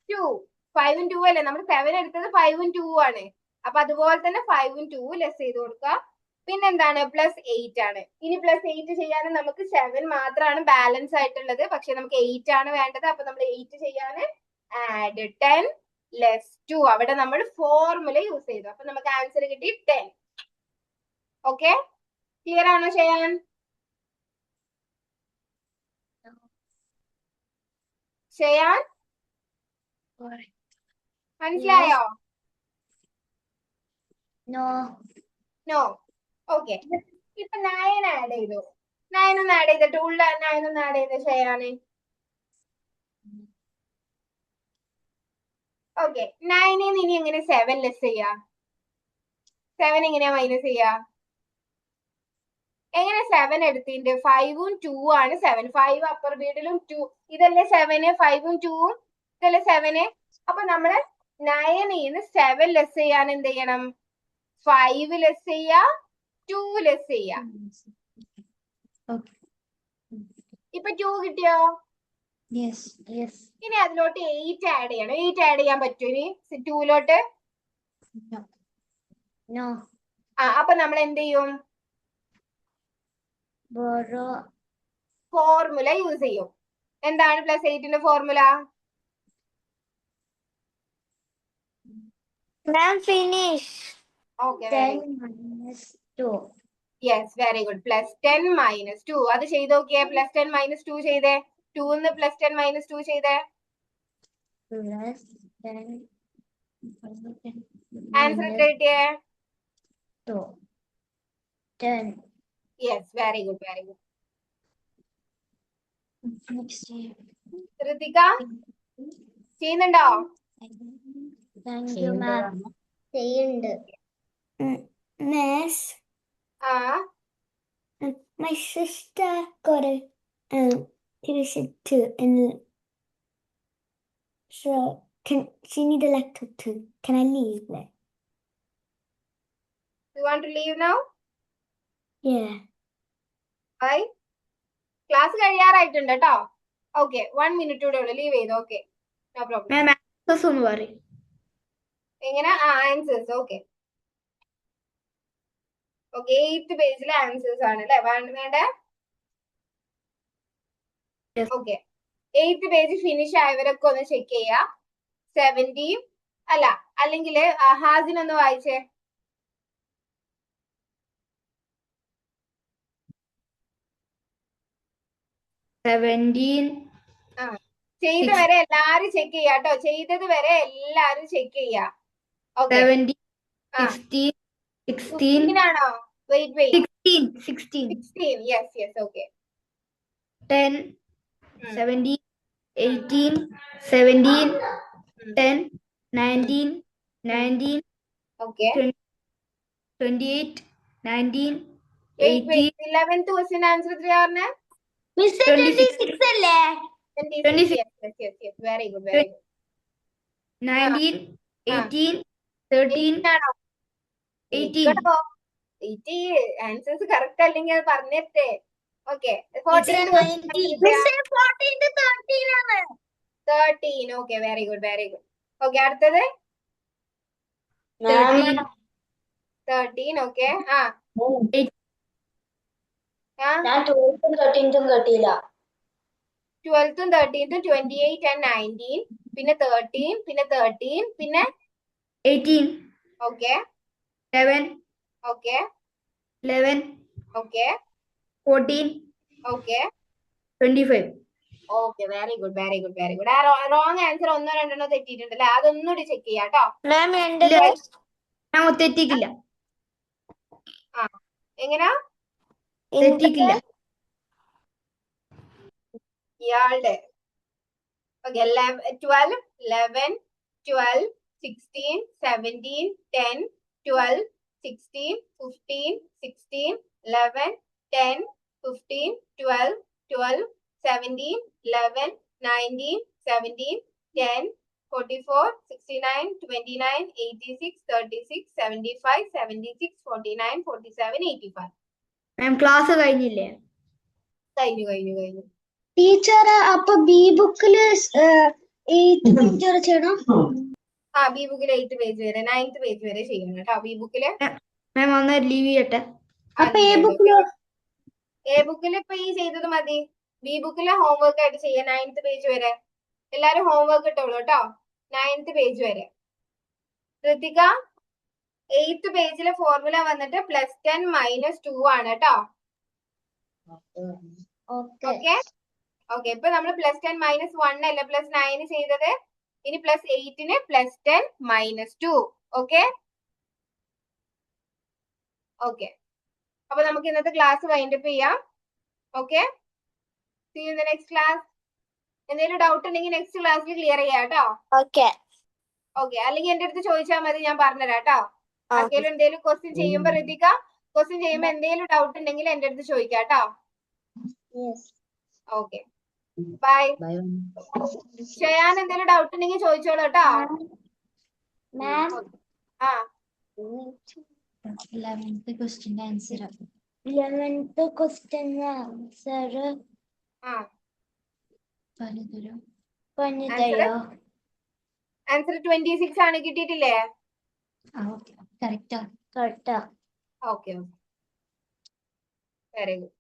2. 5-ഉം 2 അല്ലേ? നമ്മൾ 7 എടുത്തത് 5-ഉം 2-ഉം ആണ്. അപ്പൊ അതുപോലെ തന്നെ 5-ഉം 2-ഉം ലെസ് ചെയ്ത് കൊടുക്കുക. പിന്നെന്താണ്? +8 ആണ്. ഇനി +8 ചെയ്യാനും നമുക്ക് 7 മാത്രമാണ് ബാലൻസ് ആയിട്ടുള്ളത്. പക്ഷെ നമുക്ക് 8 ആണ് വേണ്ടത്. അപ്പൊ നമ്മൾ 8 ചെയ്യാന് ആഡ് 10 ലെസ് 2. അവിടെ നമ്മൾ ഫോർമുല യൂസ് ചെയ്തു. അപ്പൊ നമുക്ക് ആൻസർ കിട്ടി 10. ഓക്കെ, ക്ലിയർ ആണോ ഷെയാൻ? ഷെയാൻ മനസ്സിലായോ? നോ. ഓക്കെ, ഇപ്പൊ 9 ആഡ് ചെയ്തു. 9 ഒന്ന് ആഡ് ചെയ്തിട്ട് ഉള്ള 9 ഒന്ന് ആഡ് ചെയ്ത് ഷെയാന്. ഓക്കെ, 9-ന്ന് ഇനി എങ്ങനെ 7 ലെസ് ചെയ്യാ? 7 എങ്ങനെയാ മൈനസ് ചെയ്യാ? എങ്ങനെ 7 എടുത്തിന്റെ? 5-ഉം 2-ഉം ആണ് 7. 5 അപ്പർ ബീഡിലും 2 ഇതല്ലേ 7. 5-ഉം 2-ഉം ഇതല്ലേ 7. അപ്പൊ നമ്മള് 9-ന്ന് 7 ലെസ് ചെയ്യാൻ എന്ത് ചെയ്യണം? 5 ലെസ് ചെയ്യാ, 2 ലെസ് ചെയ്യാ. ഇപ്പൊ 2 കിട്ടിയോ? ഇനി അതിലോട്ട് 8 ആഡ് ചെയ്യണം. 8 ആഡ് ചെയ്യാൻ പറ്റുമോ ഇനി 2-ലോട്ട്? അപ്പൊ നമ്മൾ എന്ത് ചെയ്യും? borrow ഫോർമുല യൂസ് ചെയ്യും. എന്താണ് +8ന്റെ formula? ma'am finish okay 10 minus 2 yes very good. +10 - 2 അത് ചെയ്ത് നോക്കിയേ. +10 - 2 ചെയ്തേ. 2ന്ന് +10 - 2 ചെയ്തേ. plus 10 ആൻസർ minus എത്ര കിട്ടിയേ? 2 10 yes very good very good. next year. ഋതിക ചെയ്യുന്നുണ്ടോ? Thank you ma'am. ചെയ്യുന്നുണ്ട്. Miss, ആ my sister got a tuition too, and so she need a laptop too. Can I leave it? you want to leave now? Yeah. Bye. Class കഴിയാറായിട്ടുണ്ട് കേട്ടോ. Okay 1 minute കൂടെ ഉള്ളു. Leave ചെയ്തു. Okay no problem. Ma'am answers ഒന്ന് പറയും. എങ്ങനെ? Answers. Okay okay 8th പേജിലെ answers ആണ് അല്ലെ വേണ്ടേ? Yes. Okay 8th page finish ആയവരൊക്കെ ഒന്ന് ചെക്ക് ചെയ്യാ. 70 അല്ല അല്ലെങ്കിൽ ഹാസിനൊന്ന് വായിച്ചേ. ചെയ്ത വരെ എല്ലാരും ചെക്ക് ചെയ്യാ കേട്ടോ. ചെയ്തത് വരെ എല്ലാരും ചെക്ക് ചെയ്യാ. ഓക്കെ 17, 16, 16, ആണോ? Wait 16, 16 yes okay 10, 17, 18, 17, 10, 19, 19, okay 28, 19, wait 18, 11th question answer എത്രയാ പറഞ്ഞേ? Miss 26 അല്ലേ? 26 യെസ് വെരി ഗുഡ് 19, 18, 13, ആണോ? 18. ആൻസേഴ്സ് കറക്റ്റ് അല്ലെങ്കിൽ അത് പറഞ്ഞിട്ടേ. ഓക്കെ 13 ആണ്. 13 ഓക്കെ വെരി ഗുഡ് ഓക്കെ അടുത്തത് 13, 13 ഓക്കെ ആ ഞാൻ 12th 13th കിട്ടിയില്ല. 12th 13th 28 and 19 പിന്നെ 13 പിന്നെ 18, okay 11, okay 11, okay 14, okay 25. Okay very good ആ റോങ് ആൻസർ ഒന്നോ രണ്ടെണ്ണോ തെറ്റിയിട്ടുണ്ട് അല്ലെ? അതൊന്നുകൂടി ചെക്ക് ചെയ്യാം കേട്ടോ. മാം എന്റെ ഞാൻ തെറ്റിക്കില്ല. എങ്ങനാ തെറ്റിക്കില്ല. ഇയാളുടെ ഓക്കെ 12 11 12 16 17 10 12 16 15 16 11 10 15 12 12 17 11 19 17 10 44 69 29 86 36 75 76 49 47 85 മാം ക്ലാസ് കഴിഞ്ഞില്ലേ? കഴിഞ്ഞു ടീച്ചർ അപ്പൊ ബി ബുക്കില് 8th പേജ് ചെയ്യണം. ബി ബുക്കിൽ 8th പേജ് വരെ 9th പേജ് വരെ ചെയ്യണം കേട്ടോ. ബി ബുക്കില് മാം ഒന്ന് ലീവ് ചെയ്യട്ടെ. അപ്പൊ എ ബുക്കില് ഇപ്പൊ ഈ ചെയ്തത് മതി. ബി ബുക്കിലെ ഹോംവർക്ക് ആയിട്ട് ചെയ്യാം 9th പേജ് വരെ. എല്ലാരും ഹോംവർക്ക് ഇട്ടോളൂ കേട്ടോ 9th പേജ് വരെ. ഋതിക 8th പേജിലെ ഫോർമുല വന്നിട്ട് +10 - 2 ആണ് കേട്ടോ. ഓക്കെ ഓക്കെ ഇപ്പൊ നമ്മൾ +10 - 1 അല്ല +9 ചെയ്തത്. ഇനി +8ന് +10 - 2 ഓക്കെ അപ്പൊ നമുക്ക് ഇന്നത്തെ ക്ലാസ് വൈൻഡപ്പ് ചെയ്യാം. Okay see you in the next class. എന്തെങ്കിലും ഡൗട്ട് ഉണ്ടെങ്കിൽ നെക്സ്റ്റ് ക്ലാസ്സിൽ ക്ലിയർ ചെയ്യാം കേട്ടോ. ഓക്കെ അല്ലെങ്കിൽ എന്റെ അടുത്ത് ചോദിച്ചാൽ മതി, ഞാൻ പറഞ്ഞുതരാം കേട്ടോ. ആർക്കെങ്കിലും എന്തെങ്കിലും ക്വസ്റ്റ്യൻ ചെയ്യുമ്പോ ഋതിക ക്വസ്റ്റ്യൻ ചെയ്യുമ്പോ എന്തെങ്കിലും ഡൗട്ട് ഉണ്ടെങ്കിൽ എന്റെ അടുത്ത് ചോദിക്കാം കേട്ടോ. Okay bye. ഷയാൻ എന്തെങ്കിലും ഡൗട്ട് ഉണ്ടെങ്കിൽ ചോദിച്ചോളൂ കേട്ടോ. മാം ആ 11th ക്വസ്റ്റ്യന്റെ answer 11th question answer ആ പറഞ്ഞു തരുമോ? ആൻസർ 26 ആണ്. കിട്ടിയിട്ടില്ലേ? കറക്റ്റാ. Okay very good.